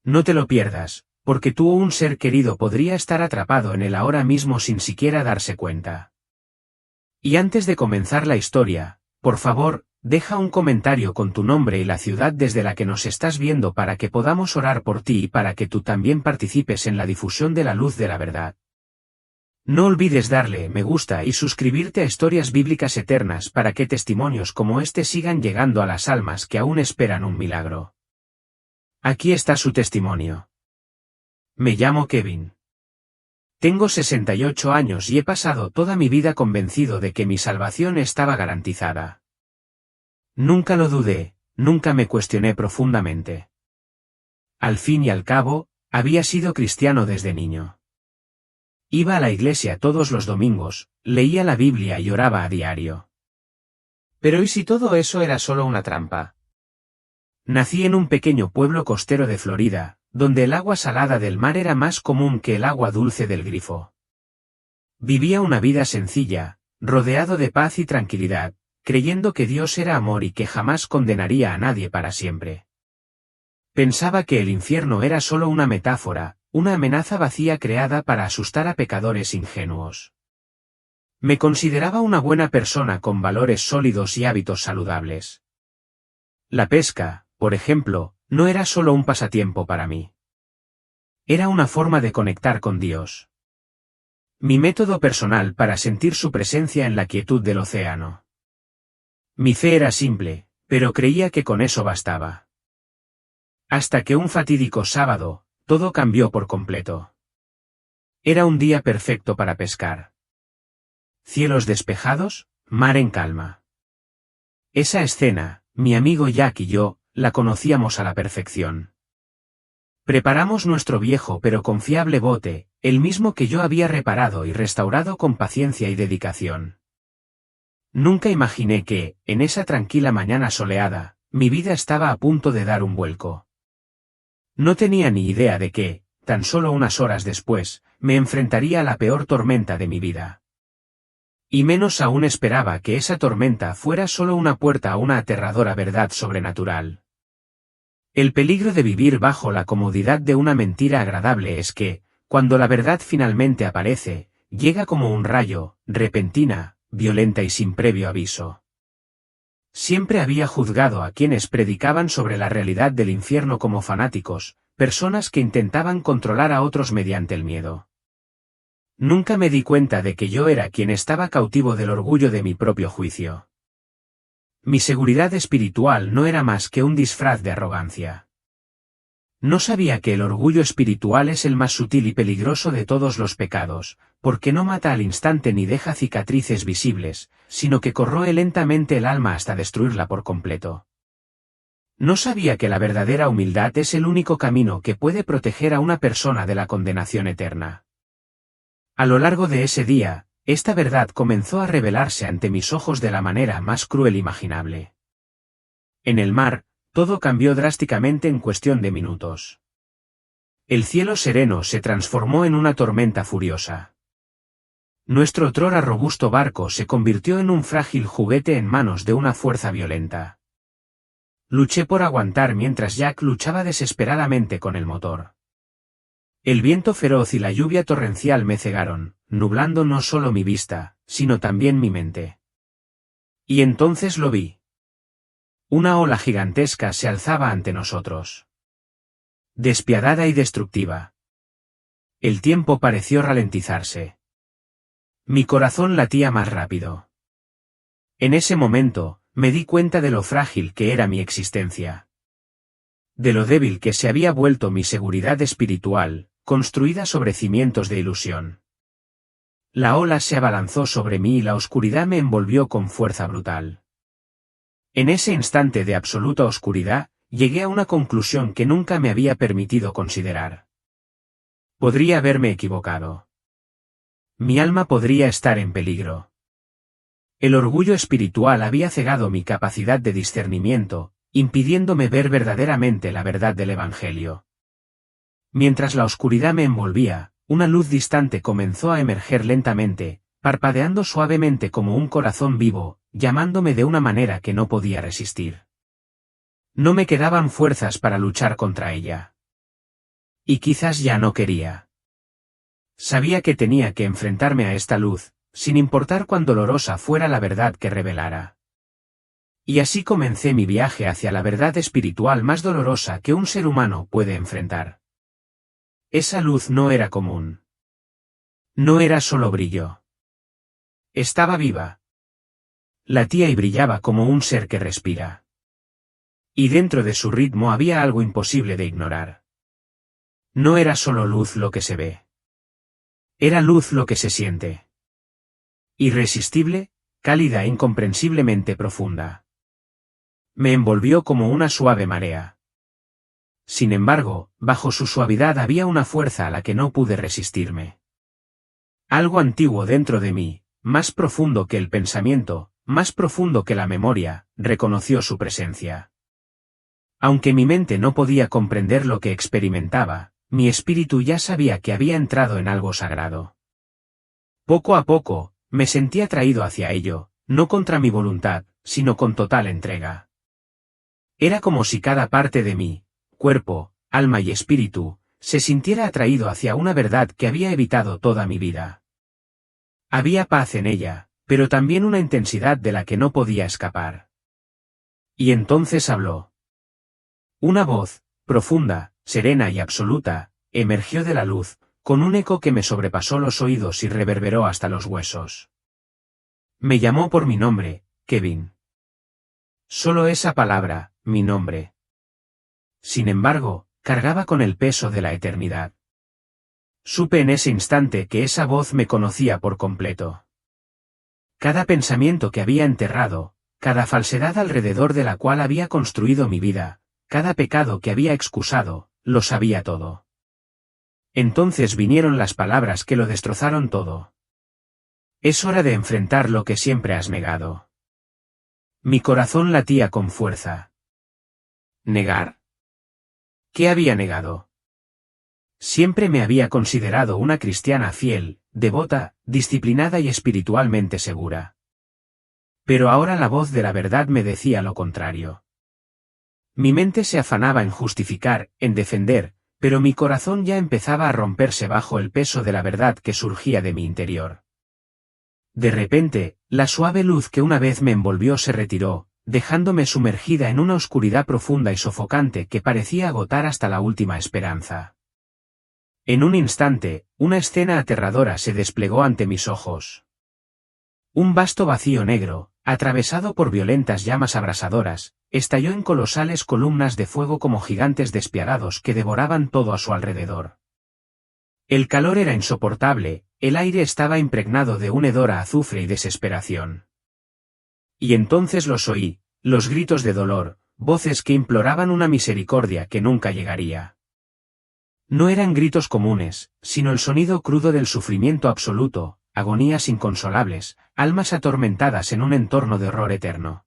No te lo pierdas, porque tú o un ser querido podría estar atrapado en él ahora mismo sin siquiera darse cuenta. Y antes de comenzar la historia, por favor, deja un comentario con tu nombre y la ciudad desde la que nos estás viendo para que podamos orar por ti y para que tú también participes en la difusión de la luz de la verdad. No olvides darle me gusta y suscribirte a Historias Bíblicas Eternas para que testimonios como este sigan llegando a las almas que aún esperan un milagro. Aquí está su testimonio. Me llamo Kevin. Tengo 68 años y he pasado toda mi vida convencido de que mi salvación estaba garantizada. Nunca lo dudé, nunca me cuestioné profundamente. Al fin y al cabo, había sido cristiano desde niño. Iba a la iglesia todos los domingos, leía la Biblia y oraba a diario. Pero ¿y si todo eso era solo una trampa? Nací en un pequeño pueblo costero de Florida, donde el agua salada del mar era más común que el agua dulce del grifo. Vivía una vida sencilla, rodeado de paz y tranquilidad, creyendo que Dios era amor y que jamás condenaría a nadie para siempre. Pensaba que el infierno era solo una metáfora, una amenaza vacía creada para asustar a pecadores ingenuos. Me consideraba una buena persona con valores sólidos y hábitos saludables. La pesca, por ejemplo, no era solo un pasatiempo para mí. Era una forma de conectar con Dios. Mi método personal para sentir su presencia en la quietud del océano. Mi fe era simple, pero creía que con eso bastaba. Hasta que un fatídico sábado, todo cambió por completo. Era un día perfecto para pescar. Cielos despejados, mar en calma. Esa escena, mi amigo Jack y yo, la conocíamos a la perfección. Preparamos nuestro viejo pero confiable bote, el mismo que yo había reparado y restaurado con paciencia y dedicación. Nunca imaginé que, en esa tranquila mañana soleada, mi vida estaba a punto de dar un vuelco. No tenía ni idea de que, tan solo unas horas después, me enfrentaría a la peor tormenta de mi vida. Y menos aún esperaba que esa tormenta fuera solo una puerta a una aterradora verdad sobrenatural. El peligro de vivir bajo la comodidad de una mentira agradable es que, cuando la verdad finalmente aparece, llega como un rayo, repentina, violenta y sin previo aviso. Siempre había juzgado a quienes predicaban sobre la realidad del infierno como fanáticos, personas que intentaban controlar a otros mediante el miedo. Nunca me di cuenta de que yo era quien estaba cautivo del orgullo de mi propio juicio. Mi seguridad espiritual no era más que un disfraz de arrogancia. No sabía que el orgullo espiritual es el más sutil y peligroso de todos los pecados, porque no mata al instante ni deja cicatrices visibles, sino que corroe lentamente el alma hasta destruirla por completo. No sabía que la verdadera humildad es el único camino que puede proteger a una persona de la condenación eterna. A lo largo de ese día, esta verdad comenzó a revelarse ante mis ojos de la manera más cruel imaginable. En el mar, todo cambió drásticamente en cuestión de minutos. El cielo sereno se transformó en una tormenta furiosa. Nuestro otrora robusto barco se convirtió en un frágil juguete en manos de una fuerza violenta. Luché por aguantar mientras Jack luchaba desesperadamente con el motor. El viento feroz y la lluvia torrencial me cegaron, nublando no solo mi vista, sino también mi mente. Y entonces lo vi. Una ola gigantesca se alzaba ante nosotros. Despiadada y destructiva. El tiempo pareció ralentizarse. Mi corazón latía más rápido. En ese momento, me di cuenta de lo frágil que era mi existencia. De lo débil que se había vuelto mi seguridad espiritual, construida sobre cimientos de ilusión. La ola se abalanzó sobre mí y la oscuridad me envolvió con fuerza brutal. En ese instante de absoluta oscuridad, llegué a una conclusión que nunca me había permitido considerar. Podría haberme equivocado. Mi alma podría estar en peligro. El orgullo espiritual había cegado mi capacidad de discernimiento, impidiéndome ver verdaderamente la verdad del Evangelio. Mientras la oscuridad me envolvía, una luz distante comenzó a emerger lentamente, parpadeando suavemente como un corazón vivo, llamándome de una manera que no podía resistir. No me quedaban fuerzas para luchar contra ella. Y quizás ya no quería. Sabía que tenía que enfrentarme a esta luz, sin importar cuán dolorosa fuera la verdad que revelara. Y así comencé mi viaje hacia la verdad espiritual más dolorosa que un ser humano puede enfrentar. Esa luz no era común. No era solo brillo. Estaba viva. Latía y brillaba como un ser que respira. Y dentro de su ritmo había algo imposible de ignorar. No era solo luz lo que se ve. Era luz lo que se siente. Irresistible, cálida e incomprensiblemente profunda. Me envolvió como una suave marea. Sin embargo, bajo su suavidad había una fuerza a la que no pude resistirme. Algo antiguo dentro de mí, más profundo que el pensamiento, más profundo que la memoria, reconoció su presencia. Aunque mi mente no podía comprender lo que experimentaba, mi espíritu ya sabía que había entrado en algo sagrado. Poco a poco, me sentí atraído hacia ello, no contra mi voluntad, sino con total entrega. Era como si cada parte de mí, cuerpo, alma y espíritu, se sintiera atraído hacia una verdad que había evitado toda mi vida. Había paz en ella, pero también una intensidad de la que no podía escapar. Y entonces habló. Una voz, profunda, serena y absoluta, emergió de la luz, con un eco que me sobrepasó los oídos y reverberó hasta los huesos. Me llamó por mi nombre, Kevin. Solo esa palabra, mi nombre. Sin embargo, cargaba con el peso de la eternidad. Supe en ese instante que esa voz me conocía por completo. Cada pensamiento que había enterrado, cada falsedad alrededor de la cual había construido mi vida, cada pecado que había excusado, lo sabía todo. Entonces vinieron las palabras que lo destrozaron todo. Es hora de enfrentar lo que siempre has negado. Mi corazón latía con fuerza. ¿Negar? ¿Qué había negado? Siempre me había considerado una cristiana fiel, devota, disciplinada y espiritualmente segura. Pero ahora la voz de la verdad me decía lo contrario. Mi mente se afanaba en justificar, en defender, pero mi corazón ya empezaba a romperse bajo el peso de la verdad que surgía de mi interior. De repente, la suave luz que una vez me envolvió se retiró, dejándome sumergida en una oscuridad profunda y sofocante que parecía agotar hasta la última esperanza. En un instante, una escena aterradora se desplegó ante mis ojos. Un vasto vacío negro, atravesado por violentas llamas abrasadoras, estalló en colosales columnas de fuego como gigantes despiadados que devoraban todo a su alrededor. El calor era insoportable, el aire estaba impregnado de un hedor a azufre y desesperación. Y entonces los oí, los gritos de dolor, voces que imploraban una misericordia que nunca llegaría. No eran gritos comunes, sino el sonido crudo del sufrimiento absoluto, agonías inconsolables, almas atormentadas en un entorno de horror eterno.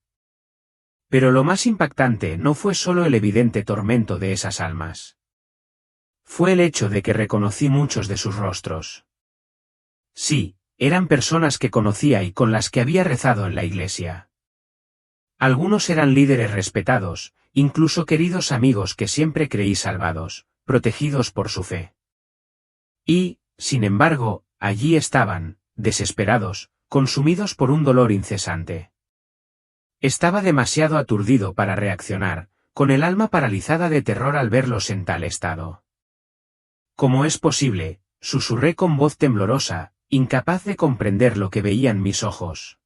Pero lo más impactante no fue solo el evidente tormento de esas almas. Fue el hecho de que reconocí muchos de sus rostros. Sí, eran personas que conocía y con las que había rezado en la iglesia. Algunos eran líderes respetados, incluso queridos amigos que siempre creí salvados, protegidos por su fe. Y, sin embargo, allí estaban, desesperados, consumidos por un dolor incesante. Estaba demasiado aturdido para reaccionar, con el alma paralizada de terror al verlos en tal estado. ¿Cómo es posible?, susurré con voz temblorosa, incapaz de comprender lo que veían mis ojos.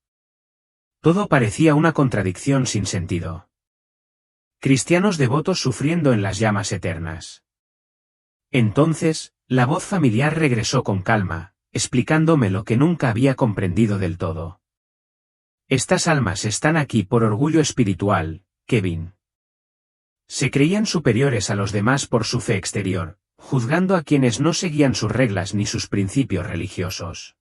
Todo parecía una contradicción sin sentido. Cristianos devotos sufriendo en las llamas eternas. Entonces, la voz familiar regresó con calma, explicándome lo que nunca había comprendido del todo. Estas almas están aquí por orgullo espiritual, Kevin. Se creían superiores a los demás por su fe exterior, juzgando a quienes no seguían sus reglas ni sus principios religiosos.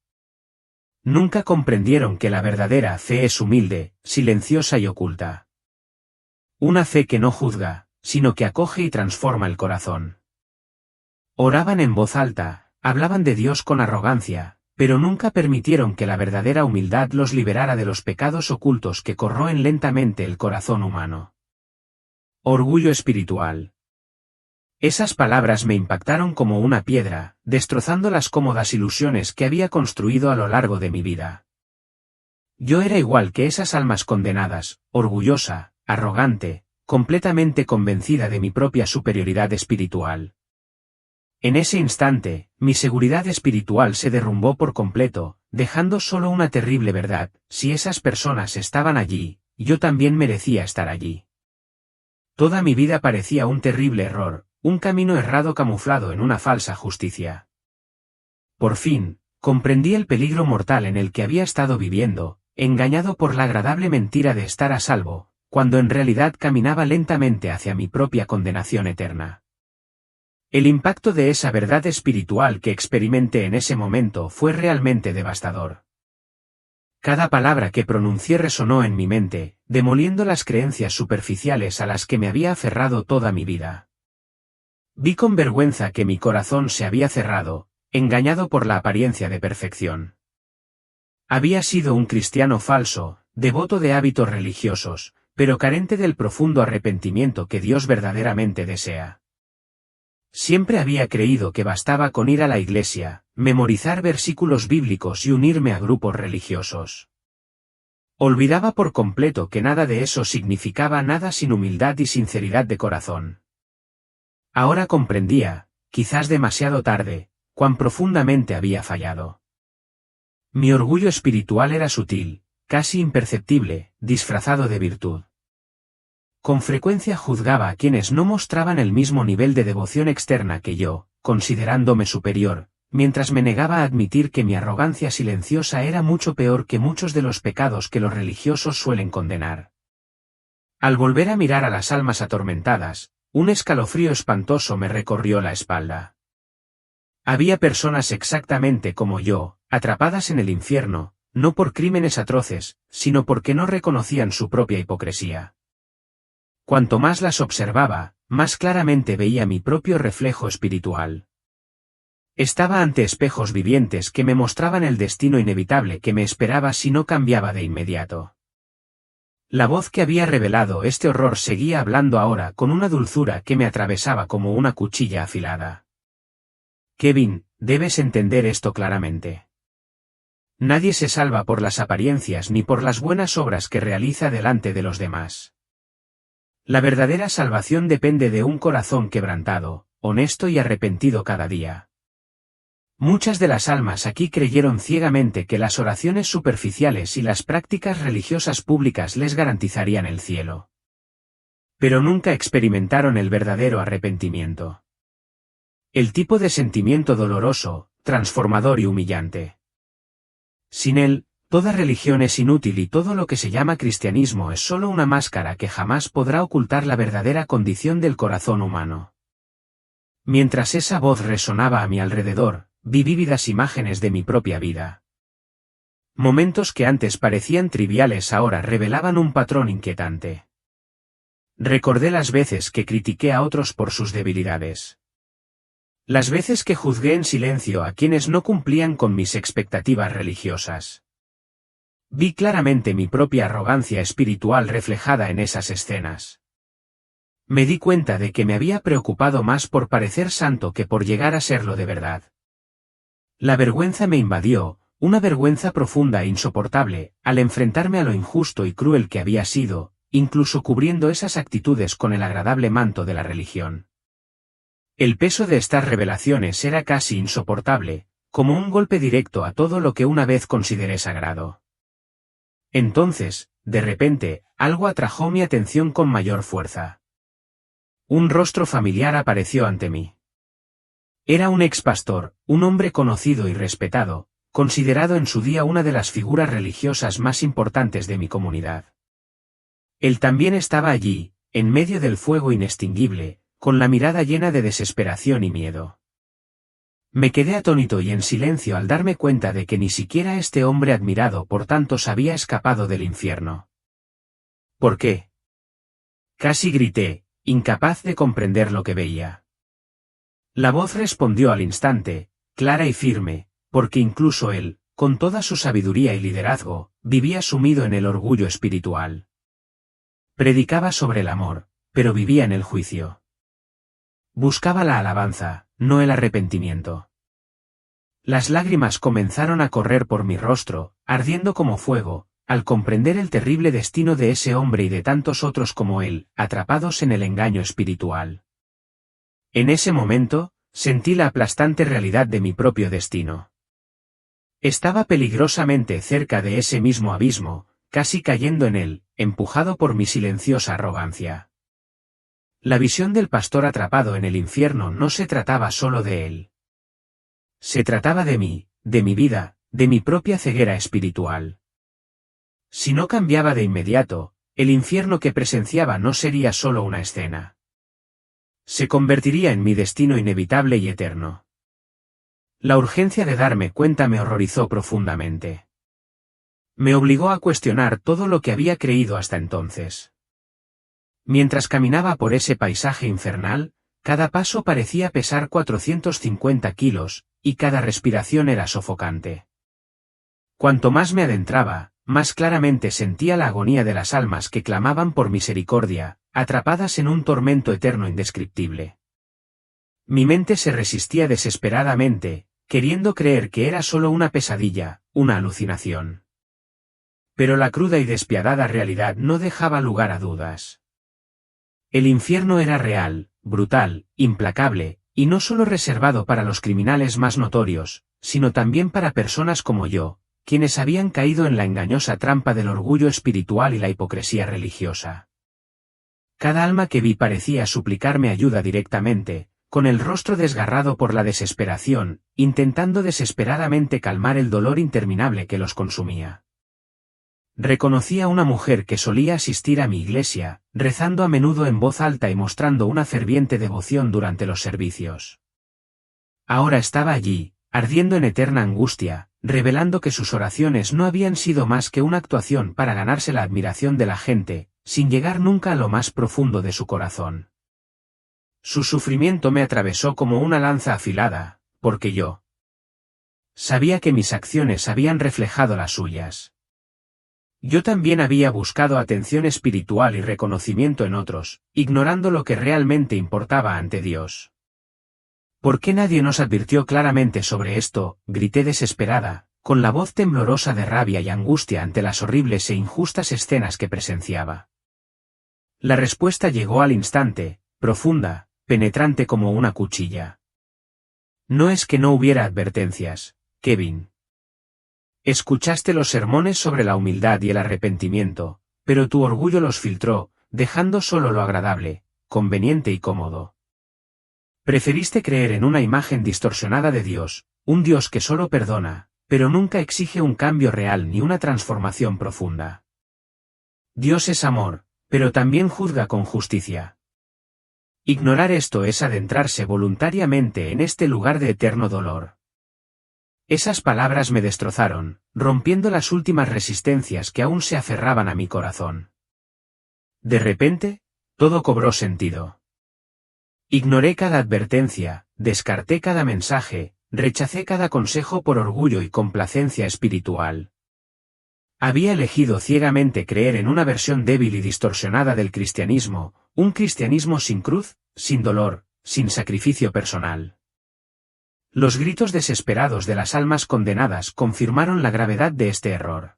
Nunca comprendieron que la verdadera fe es humilde, silenciosa y oculta. Una fe que no juzga, sino que acoge y transforma el corazón. Oraban en voz alta, hablaban de Dios con arrogancia, pero nunca permitieron que la verdadera humildad los liberara de los pecados ocultos que corroen lentamente el corazón humano. Orgullo espiritual. Esas palabras me impactaron como una piedra, destrozando las cómodas ilusiones que había construido a lo largo de mi vida. Yo era igual que esas almas condenadas, orgullosa, arrogante, completamente convencida de mi propia superioridad espiritual. En ese instante, mi seguridad espiritual se derrumbó por completo, dejando solo una terrible verdad: si esas personas estaban allí, yo también merecía estar allí. Toda mi vida parecía un terrible error, un camino errado camuflado en una falsa justicia. Por fin, comprendí el peligro mortal en el que había estado viviendo, engañado por la agradable mentira de estar a salvo, cuando en realidad caminaba lentamente hacia mi propia condenación eterna. El impacto de esa verdad espiritual que experimenté en ese momento fue realmente devastador. Cada palabra que pronuncié resonó en mi mente, demoliendo las creencias superficiales a las que me había aferrado toda mi vida. Vi con vergüenza que mi corazón se había cerrado, engañado por la apariencia de perfección. Había sido un cristiano falso, devoto de hábitos religiosos, pero carente del profundo arrepentimiento que Dios verdaderamente desea. Siempre había creído que bastaba con ir a la iglesia, memorizar versículos bíblicos y unirme a grupos religiosos. Olvidaba por completo que nada de eso significaba nada sin humildad y sinceridad de corazón. Ahora comprendía, quizás demasiado tarde, cuán profundamente había fallado. Mi orgullo espiritual era sutil, casi imperceptible, disfrazado de virtud. Con frecuencia juzgaba a quienes no mostraban el mismo nivel de devoción externa que yo, considerándome superior, mientras me negaba a admitir que mi arrogancia silenciosa era mucho peor que muchos de los pecados que los religiosos suelen condenar. Al volver a mirar a las almas atormentadas, un escalofrío espantoso me recorrió la espalda. Había personas exactamente como yo, atrapadas en el infierno, no por crímenes atroces, sino porque no reconocían su propia hipocresía. Cuanto más las observaba, más claramente veía mi propio reflejo espiritual. Estaba ante espejos vivientes que me mostraban el destino inevitable que me esperaba si no cambiaba de inmediato. La voz que había revelado este horror seguía hablando ahora con una dulzura que me atravesaba como una cuchilla afilada. Kevin, debes entender esto claramente. Nadie se salva por las apariencias ni por las buenas obras que realiza delante de los demás. La verdadera salvación depende de un corazón quebrantado, honesto y arrepentido cada día. Muchas de las almas aquí creyeron ciegamente que las oraciones superficiales y las prácticas religiosas públicas les garantizarían el cielo. Pero nunca experimentaron el verdadero arrepentimiento. El tipo de sentimiento doloroso, transformador y humillante. Sin él, toda religión es inútil y todo lo que se llama cristianismo es solo una máscara que jamás podrá ocultar la verdadera condición del corazón humano. Mientras esa voz resonaba a mi alrededor, vi vívidas imágenes de mi propia vida. Momentos que antes parecían triviales ahora revelaban un patrón inquietante. Recordé las veces que critiqué a otros por sus debilidades. Las veces que juzgué en silencio a quienes no cumplían con mis expectativas religiosas. Vi claramente mi propia arrogancia espiritual reflejada en esas escenas. Me di cuenta de que me había preocupado más por parecer santo que por llegar a serlo de verdad. La vergüenza me invadió, una vergüenza profunda e insoportable, al enfrentarme a lo injusto y cruel que había sido, incluso cubriendo esas actitudes con el agradable manto de la religión. El peso de estas revelaciones era casi insoportable, como un golpe directo a todo lo que una vez consideré sagrado. Entonces, de repente, algo atrajo mi atención con mayor fuerza. Un rostro familiar apareció ante mí. Era un expastor, un hombre conocido y respetado, considerado en su día una de las figuras religiosas más importantes de mi comunidad. Él también estaba allí, en medio del fuego inextinguible, con la mirada llena de desesperación y miedo. Me quedé atónito y en silencio al darme cuenta de que ni siquiera este hombre admirado por tantos había escapado del infierno. ¿Por qué? Casi grité, incapaz de comprender lo que veía. La voz respondió al instante, clara y firme, porque incluso él, con toda su sabiduría y liderazgo, vivía sumido en el orgullo espiritual. Predicaba sobre el amor, pero vivía en el juicio. Buscaba la alabanza, no el arrepentimiento. Las lágrimas comenzaron a correr por mi rostro, ardiendo como fuego, al comprender el terrible destino de ese hombre y de tantos otros como él, atrapados en el engaño espiritual. En ese momento, sentí la aplastante realidad de mi propio destino. Estaba peligrosamente cerca de ese mismo abismo, casi cayendo en él, empujado por mi silenciosa arrogancia. La visión del pastor atrapado en el infierno no se trataba solo de él. Se trataba de mí, de mi vida, de mi propia ceguera espiritual. Si no cambiaba de inmediato, el infierno que presenciaba no sería solo una escena. Se convertiría en mi destino inevitable y eterno. La urgencia de darme cuenta me horrorizó profundamente. Me obligó a cuestionar todo lo que había creído hasta entonces. Mientras caminaba por ese paisaje infernal, cada paso parecía pesar 450 kilos, y cada respiración era sofocante. Cuanto más me adentraba, más claramente sentía la agonía de las almas que clamaban por misericordia, atrapadas en un tormento eterno indescriptible. Mi mente se resistía desesperadamente, queriendo creer que era solo una pesadilla, una alucinación. Pero la cruda y despiadada realidad no dejaba lugar a dudas. El infierno era real, brutal, implacable, y no solo reservado para los criminales más notorios, sino también para personas como yo, quienes habían caído en la engañosa trampa del orgullo espiritual y la hipocresía religiosa. Cada alma que vi parecía suplicarme ayuda directamente, con el rostro desgarrado por la desesperación, intentando desesperadamente calmar el dolor interminable que los consumía. Reconocí a una mujer que solía asistir a mi iglesia, rezando a menudo en voz alta y mostrando una ferviente devoción durante los servicios. Ahora estaba allí, ardiendo en eterna angustia, revelando que sus oraciones no habían sido más que una actuación para ganarse la admiración de la gente, sin llegar nunca a lo más profundo de su corazón. Su sufrimiento me atravesó como una lanza afilada, porque yo sabía que mis acciones habían reflejado las suyas. Yo también había buscado atención espiritual y reconocimiento en otros, ignorando lo que realmente importaba ante Dios. ¿Por qué nadie nos advirtió claramente sobre esto?, grité desesperada, con la voz temblorosa de rabia y angustia ante las horribles e injustas escenas que presenciaba. La respuesta llegó al instante, profunda, penetrante como una cuchilla. No es que no hubiera advertencias, Kevin. Escuchaste los sermones sobre la humildad y el arrepentimiento, pero tu orgullo los filtró, dejando solo lo agradable, conveniente y cómodo. Preferiste creer en una imagen distorsionada de Dios, un Dios que solo perdona, pero nunca exige un cambio real ni una transformación profunda. Dios es amor, pero también juzga con justicia. Ignorar esto es adentrarse voluntariamente en este lugar de eterno dolor. Esas palabras me destrozaron, rompiendo las últimas resistencias que aún se aferraban a mi corazón. De repente, todo cobró sentido. Ignoré cada advertencia, descarté cada mensaje, rechacé cada consejo por orgullo y complacencia espiritual. Había elegido ciegamente creer en una versión débil y distorsionada del cristianismo, un cristianismo sin cruz, sin dolor, sin sacrificio personal. Los gritos desesperados de las almas condenadas confirmaron la gravedad de este error.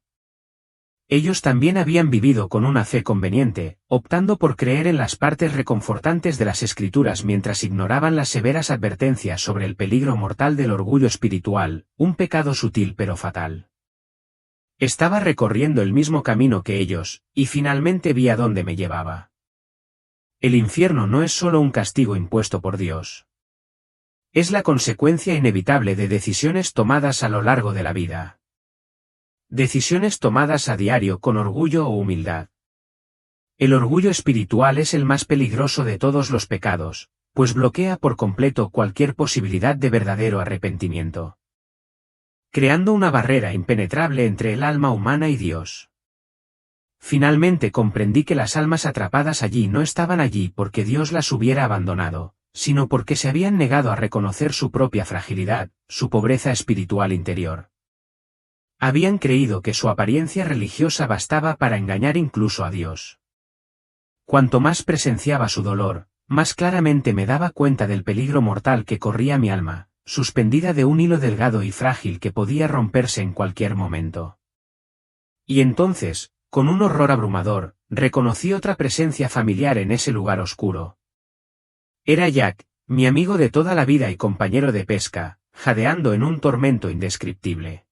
Ellos también habían vivido con una fe conveniente, optando por creer en las partes reconfortantes de las Escrituras mientras ignoraban las severas advertencias sobre el peligro mortal del orgullo espiritual, un pecado sutil pero fatal. Estaba recorriendo el mismo camino que ellos, y finalmente vi a dónde me llevaba. El infierno no es solo un castigo impuesto por Dios. Es la consecuencia inevitable de decisiones tomadas a lo largo de la vida. Decisiones tomadas a diario con orgullo o humildad. El orgullo espiritual es el más peligroso de todos los pecados, pues bloquea por completo cualquier posibilidad de verdadero arrepentimiento, creando una barrera impenetrable entre el alma humana y Dios. Finalmente comprendí que las almas atrapadas allí no estaban allí porque Dios las hubiera abandonado, sino porque se habían negado a reconocer su propia fragilidad, su pobreza espiritual interior. Habían creído que su apariencia religiosa bastaba para engañar incluso a Dios. Cuanto más presenciaba su dolor, más claramente me daba cuenta del peligro mortal que corría mi alma, suspendida de un hilo delgado y frágil que podía romperse en cualquier momento. Y entonces, con un horror abrumador, reconocí otra presencia familiar en ese lugar oscuro. Era Jack, mi amigo de toda la vida y compañero de pesca, jadeando en un tormento indescriptible.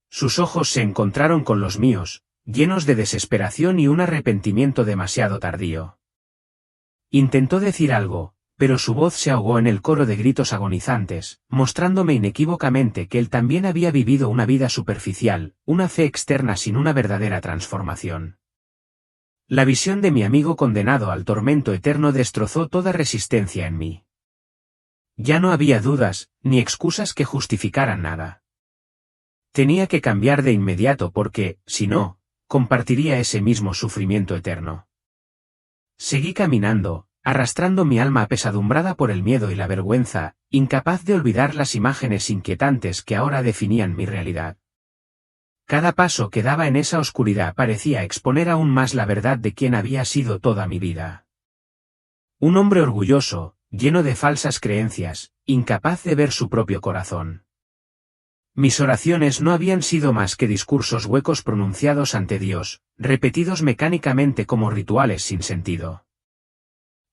Sus ojos se encontraron con los míos, llenos de desesperación y un arrepentimiento demasiado tardío. Intentó decir algo, pero su voz se ahogó en el coro de gritos agonizantes, mostrándome inequívocamente que él también había vivido una vida superficial, una fe externa sin una verdadera transformación. La visión de mi amigo condenado al tormento eterno destrozó toda resistencia en mí. Ya no había dudas, ni excusas que justificaran nada. Tenía que cambiar de inmediato porque, si no, compartiría ese mismo sufrimiento eterno. Seguí caminando, arrastrando mi alma apesadumbrada por el miedo y la vergüenza, incapaz de olvidar las imágenes inquietantes que ahora definían mi realidad. Cada paso que daba en esa oscuridad parecía exponer aún más la verdad de quién había sido toda mi vida. Un hombre orgulloso, lleno de falsas creencias, incapaz de ver su propio corazón. Mis oraciones no habían sido más que discursos huecos pronunciados ante Dios, repetidos mecánicamente como rituales sin sentido.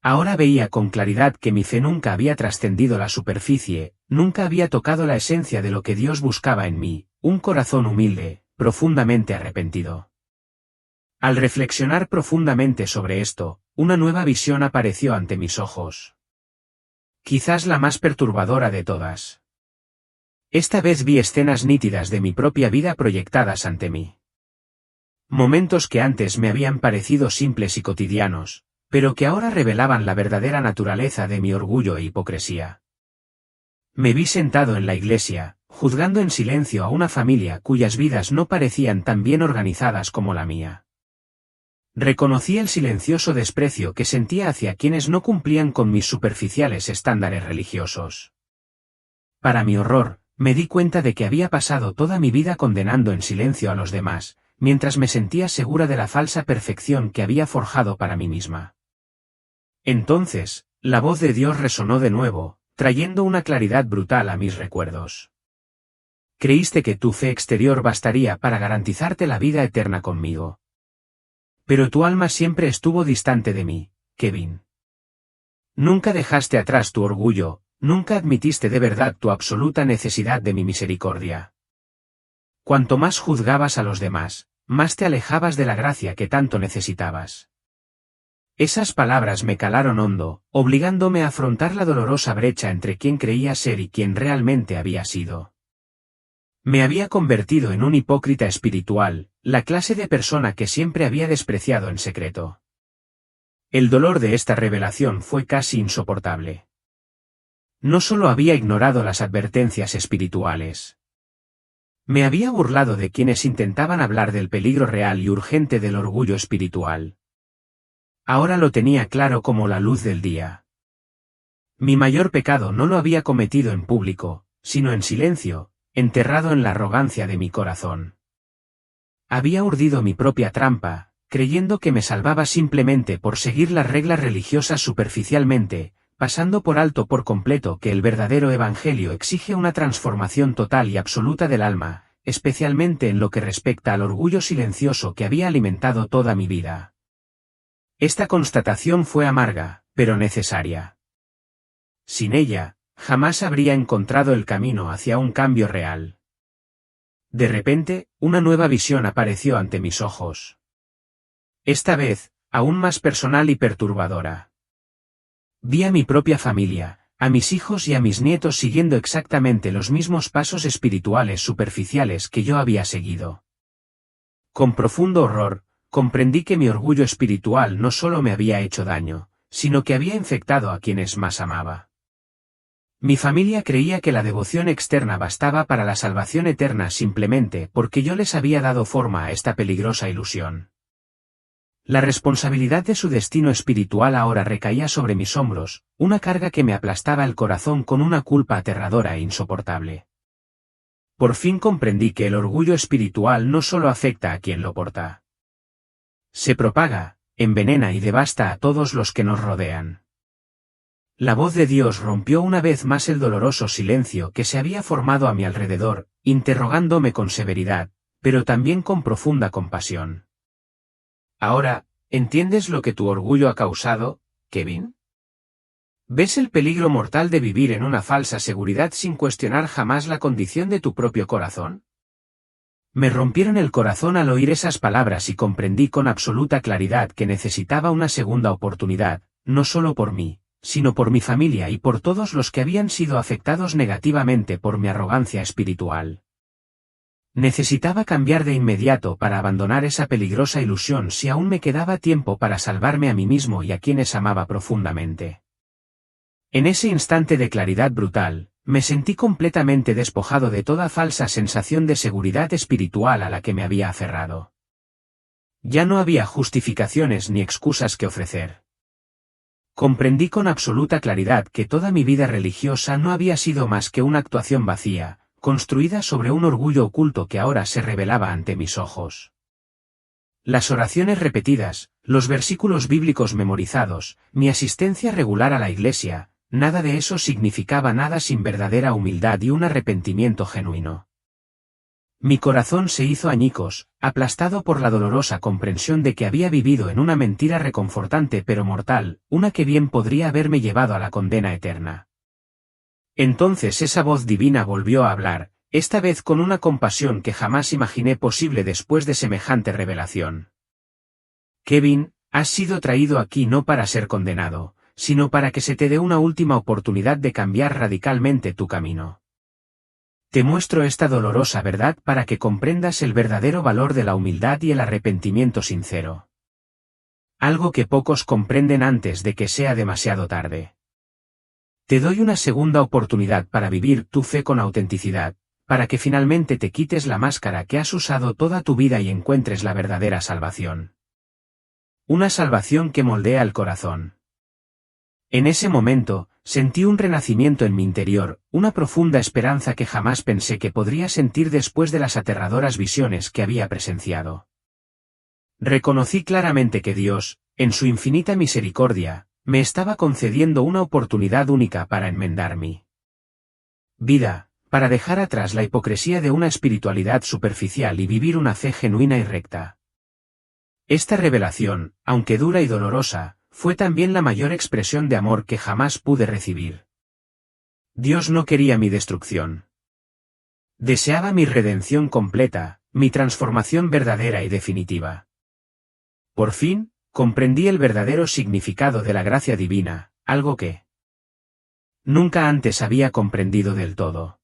Ahora veía con claridad que mi fe nunca había trascendido la superficie, nunca había tocado la esencia de lo que Dios buscaba en mí, un corazón humilde, profundamente arrepentido. Al reflexionar profundamente sobre esto, una nueva visión apareció ante mis ojos. Quizás la más perturbadora de todas. Esta vez vi escenas nítidas de mi propia vida proyectadas ante mí. Momentos que antes me habían parecido simples y cotidianos, pero que ahora revelaban la verdadera naturaleza de mi orgullo e hipocresía. Me vi sentado en la iglesia, juzgando en silencio a una familia cuyas vidas no parecían tan bien organizadas como la mía. Reconocí el silencioso desprecio que sentía hacia quienes no cumplían con mis superficiales estándares religiosos. Para mi horror, me di cuenta de que había pasado toda mi vida condenando en silencio a los demás, mientras me sentía segura de la falsa perfección que había forjado para mí misma. Entonces, la voz de Dios resonó de nuevo, trayendo una claridad brutal a mis recuerdos. Creíste que tu fe exterior bastaría para garantizarte la vida eterna conmigo. Pero tu alma siempre estuvo distante de mí, Kevin. Nunca dejaste atrás tu orgullo, nunca admitiste de verdad tu absoluta necesidad de mi misericordia. Cuanto más juzgabas a los demás, más te alejabas de la gracia que tanto necesitabas. Esas palabras me calaron hondo, obligándome a afrontar la dolorosa brecha entre quien creía ser y quien realmente había sido. Me había convertido en un hipócrita espiritual, la clase de persona que siempre había despreciado en secreto. El dolor de esta revelación fue casi insoportable. No solo había ignorado las advertencias espirituales. Me había burlado de quienes intentaban hablar del peligro real y urgente del orgullo espiritual. Ahora lo tenía claro como la luz del día. Mi mayor pecado no lo había cometido en público, sino en silencio, enterrado en la arrogancia de mi corazón. Había urdido mi propia trampa, creyendo que me salvaba simplemente por seguir las reglas religiosas superficialmente, pasando por alto por completo que el verdadero evangelio exige una transformación total y absoluta del alma, especialmente en lo que respecta al orgullo silencioso que había alimentado toda mi vida. Esta constatación fue amarga, pero necesaria. Sin ella, jamás habría encontrado el camino hacia un cambio real. De repente, una nueva visión apareció ante mis ojos. Esta vez, aún más personal y perturbadora. Vi a mi propia familia, a mis hijos y a mis nietos siguiendo exactamente los mismos pasos espirituales superficiales que yo había seguido. Con profundo horror, comprendí que mi orgullo espiritual no solo me había hecho daño, sino que había infectado a quienes más amaba. Mi familia creía que la devoción externa bastaba para la salvación eterna simplemente porque yo les había dado forma a esta peligrosa ilusión. La responsabilidad de su destino espiritual ahora recaía sobre mis hombros, una carga que me aplastaba el corazón con una culpa aterradora e insoportable. Por fin comprendí que el orgullo espiritual no solo afecta a quien lo porta. Se propaga, envenena y devasta a todos los que nos rodean. La voz de Dios rompió una vez más el doloroso silencio que se había formado a mi alrededor, interrogándome con severidad, pero también con profunda compasión. Ahora, ¿entiendes lo que tu orgullo ha causado, Kevin? ¿Ves el peligro mortal de vivir en una falsa seguridad sin cuestionar jamás la condición de tu propio corazón? Me rompieron el corazón al oír esas palabras y comprendí con absoluta claridad que necesitaba una segunda oportunidad, no solo por mí, sino por mi familia y por todos los que habían sido afectados negativamente por mi arrogancia espiritual. Necesitaba cambiar de inmediato para abandonar esa peligrosa ilusión si aún me quedaba tiempo para salvarme a mí mismo y a quienes amaba profundamente. En ese instante de claridad brutal, Me sentí completamente despojado de toda falsa sensación de seguridad espiritual a la que me había aferrado. Ya no había justificaciones ni excusas que ofrecer. Comprendí con absoluta claridad que toda mi vida religiosa no había sido más que una actuación vacía, construida sobre un orgullo oculto que ahora se revelaba ante mis ojos. Las oraciones repetidas, los versículos bíblicos memorizados, mi asistencia regular a la iglesia, nada de eso significaba nada sin verdadera humildad y un arrepentimiento genuino. Mi corazón se hizo añicos, aplastado por la dolorosa comprensión de que había vivido en una mentira reconfortante pero mortal, una que bien podría haberme llevado a la condena eterna. Entonces esa voz divina volvió a hablar, esta vez con una compasión que jamás imaginé posible después de semejante revelación. Kevin, has sido traído aquí no para ser condenado, sino para que se te dé una última oportunidad de cambiar radicalmente tu camino. Te muestro esta dolorosa verdad para que comprendas el verdadero valor de la humildad y el arrepentimiento sincero. Algo que pocos comprenden antes de que sea demasiado tarde. Te doy una segunda oportunidad para vivir tu fe con autenticidad, para que finalmente te quites la máscara que has usado toda tu vida y encuentres la verdadera salvación. Una salvación que moldea el corazón. En ese momento, sentí un renacimiento en mi interior, una profunda esperanza que jamás pensé que podría sentir después de las aterradoras visiones que había presenciado. Reconocí claramente que Dios, en su infinita misericordia, me estaba concediendo una oportunidad única para enmendar mi vida, para dejar atrás la hipocresía de una espiritualidad superficial y vivir una fe genuina y recta. Esta revelación, aunque dura y dolorosa, fue también la mayor expresión de amor que jamás pude recibir. Dios no quería mi destrucción. Deseaba mi redención completa, mi transformación verdadera y definitiva. Por fin, comprendí el verdadero significado de la gracia divina, algo que nunca antes había comprendido del todo.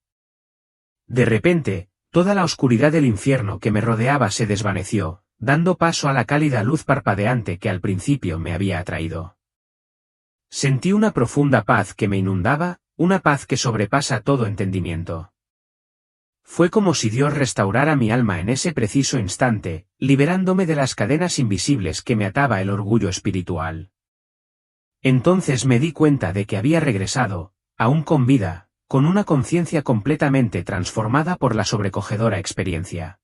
De repente, toda la oscuridad del infierno que me rodeaba se desvaneció, dando paso a la cálida luz parpadeante que al principio me había atraído. Sentí una profunda paz que me inundaba, una paz que sobrepasa todo entendimiento. Fue como si Dios restaurara mi alma en ese preciso instante, liberándome de las cadenas invisibles que me ataba el orgullo espiritual. Entonces me di cuenta de que había regresado, aún con vida, con una conciencia completamente transformada por la sobrecogedora experiencia.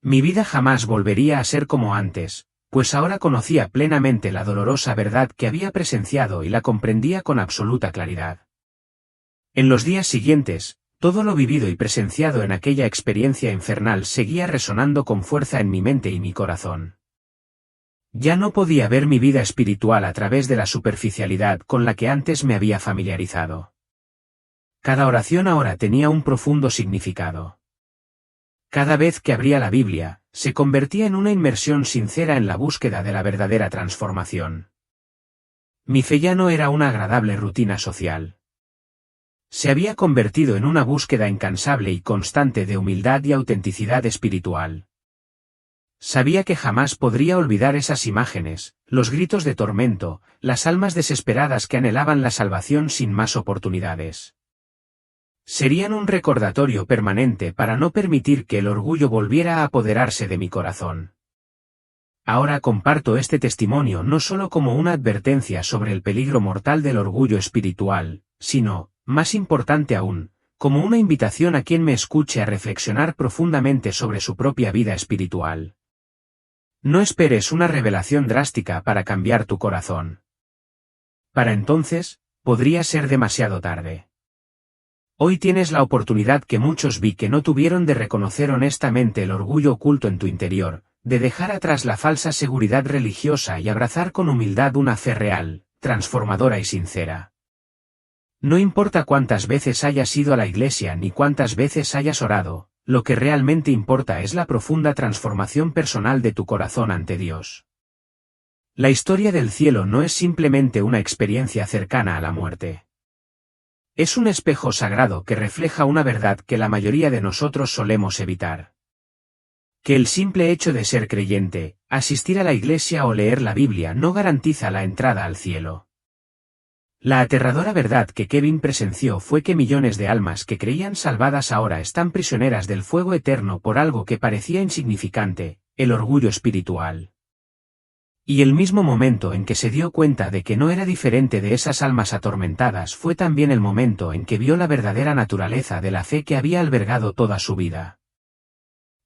Mi vida jamás volvería a ser como antes, pues ahora conocía plenamente la dolorosa verdad que había presenciado y la comprendía con absoluta claridad. En los días siguientes, todo lo vivido y presenciado en aquella experiencia infernal seguía resonando con fuerza en mi mente y mi corazón. Ya no podía ver mi vida espiritual a través de la superficialidad con la que antes me había familiarizado. Cada oración ahora tenía un profundo significado. Cada vez que abría la Biblia, se convertía en una inmersión sincera en la búsqueda de la verdadera transformación. Mi fe ya no era una agradable rutina social. Se había convertido en una búsqueda incansable y constante de humildad y autenticidad espiritual. Sabía que jamás podría olvidar esas imágenes, los gritos de tormento, las almas desesperadas que anhelaban la salvación sin más oportunidades. Serían un recordatorio permanente para no permitir que el orgullo volviera a apoderarse de mi corazón. Ahora comparto este testimonio no solo como una advertencia sobre el peligro mortal del orgullo espiritual, sino, más importante aún, como una invitación a quien me escuche a reflexionar profundamente sobre su propia vida espiritual. No esperes una revelación drástica para cambiar tu corazón. Para entonces, podría ser demasiado tarde. Hoy tienes la oportunidad que muchos vi que no tuvieron de reconocer honestamente el orgullo oculto en tu interior, de dejar atrás la falsa seguridad religiosa y abrazar con humildad una fe real, transformadora y sincera. No importa cuántas veces hayas ido a la iglesia ni cuántas veces hayas orado, lo que realmente importa es la profunda transformación personal de tu corazón ante Dios. La historia del cielo no es simplemente una experiencia cercana a la muerte. Es un espejo sagrado que refleja una verdad que la mayoría de nosotros solemos evitar. Que el simple hecho de ser creyente, asistir a la iglesia o leer la Biblia no garantiza la entrada al cielo. La aterradora verdad que Kevin presenció fue que millones de almas que creían salvadas ahora están prisioneras del fuego eterno por algo que parecía insignificante, el orgullo espiritual. Y el mismo momento en que se dio cuenta de que no era diferente de esas almas atormentadas fue también el momento en que vio la verdadera naturaleza de la fe que había albergado toda su vida.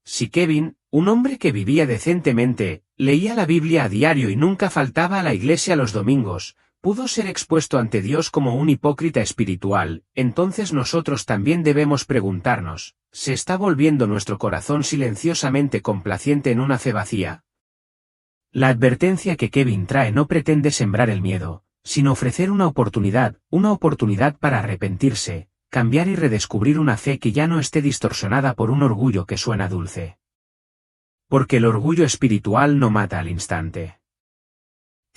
Si Kevin, un hombre que vivía decentemente, leía la Biblia a diario y nunca faltaba a la iglesia los domingos, pudo ser expuesto ante Dios como un hipócrita espiritual, entonces nosotros también debemos preguntarnos, ¿se está volviendo nuestro corazón silenciosamente complaciente en una fe vacía? La advertencia que Kevin trae no pretende sembrar el miedo, sino ofrecer una oportunidad para arrepentirse, cambiar y redescubrir una fe que ya no esté distorsionada por un orgullo que suena dulce. Porque el orgullo espiritual no mata al instante.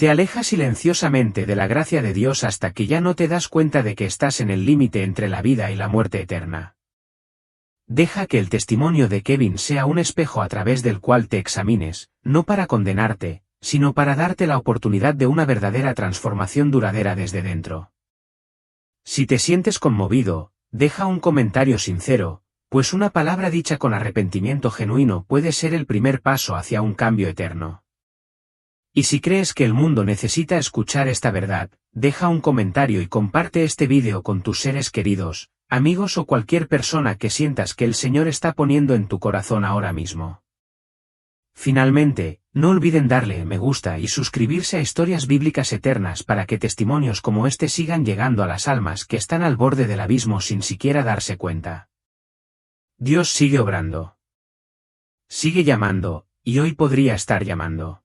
Te aleja silenciosamente de la gracia de Dios hasta que ya no te das cuenta de que estás en el límite entre la vida y la muerte eterna. Deja que el testimonio de Kevin sea un espejo a través del cual te examines, no para condenarte, sino para darte la oportunidad de una verdadera transformación duradera desde dentro. Si te sientes conmovido, deja un comentario sincero, pues una palabra dicha con arrepentimiento genuino puede ser el primer paso hacia un cambio eterno. Y si crees que el mundo necesita escuchar esta verdad, deja un comentario y comparte este vídeo con tus seres queridos, amigos o cualquier persona que sientas que el Señor está poniendo en tu corazón ahora mismo. Finalmente, no olviden darle me gusta y suscribirse a Historias Bíblicas Eternas para que testimonios como este sigan llegando a las almas que están al borde del abismo sin siquiera darse cuenta. Dios sigue obrando. Sigue llamando, y hoy podría estar llamando.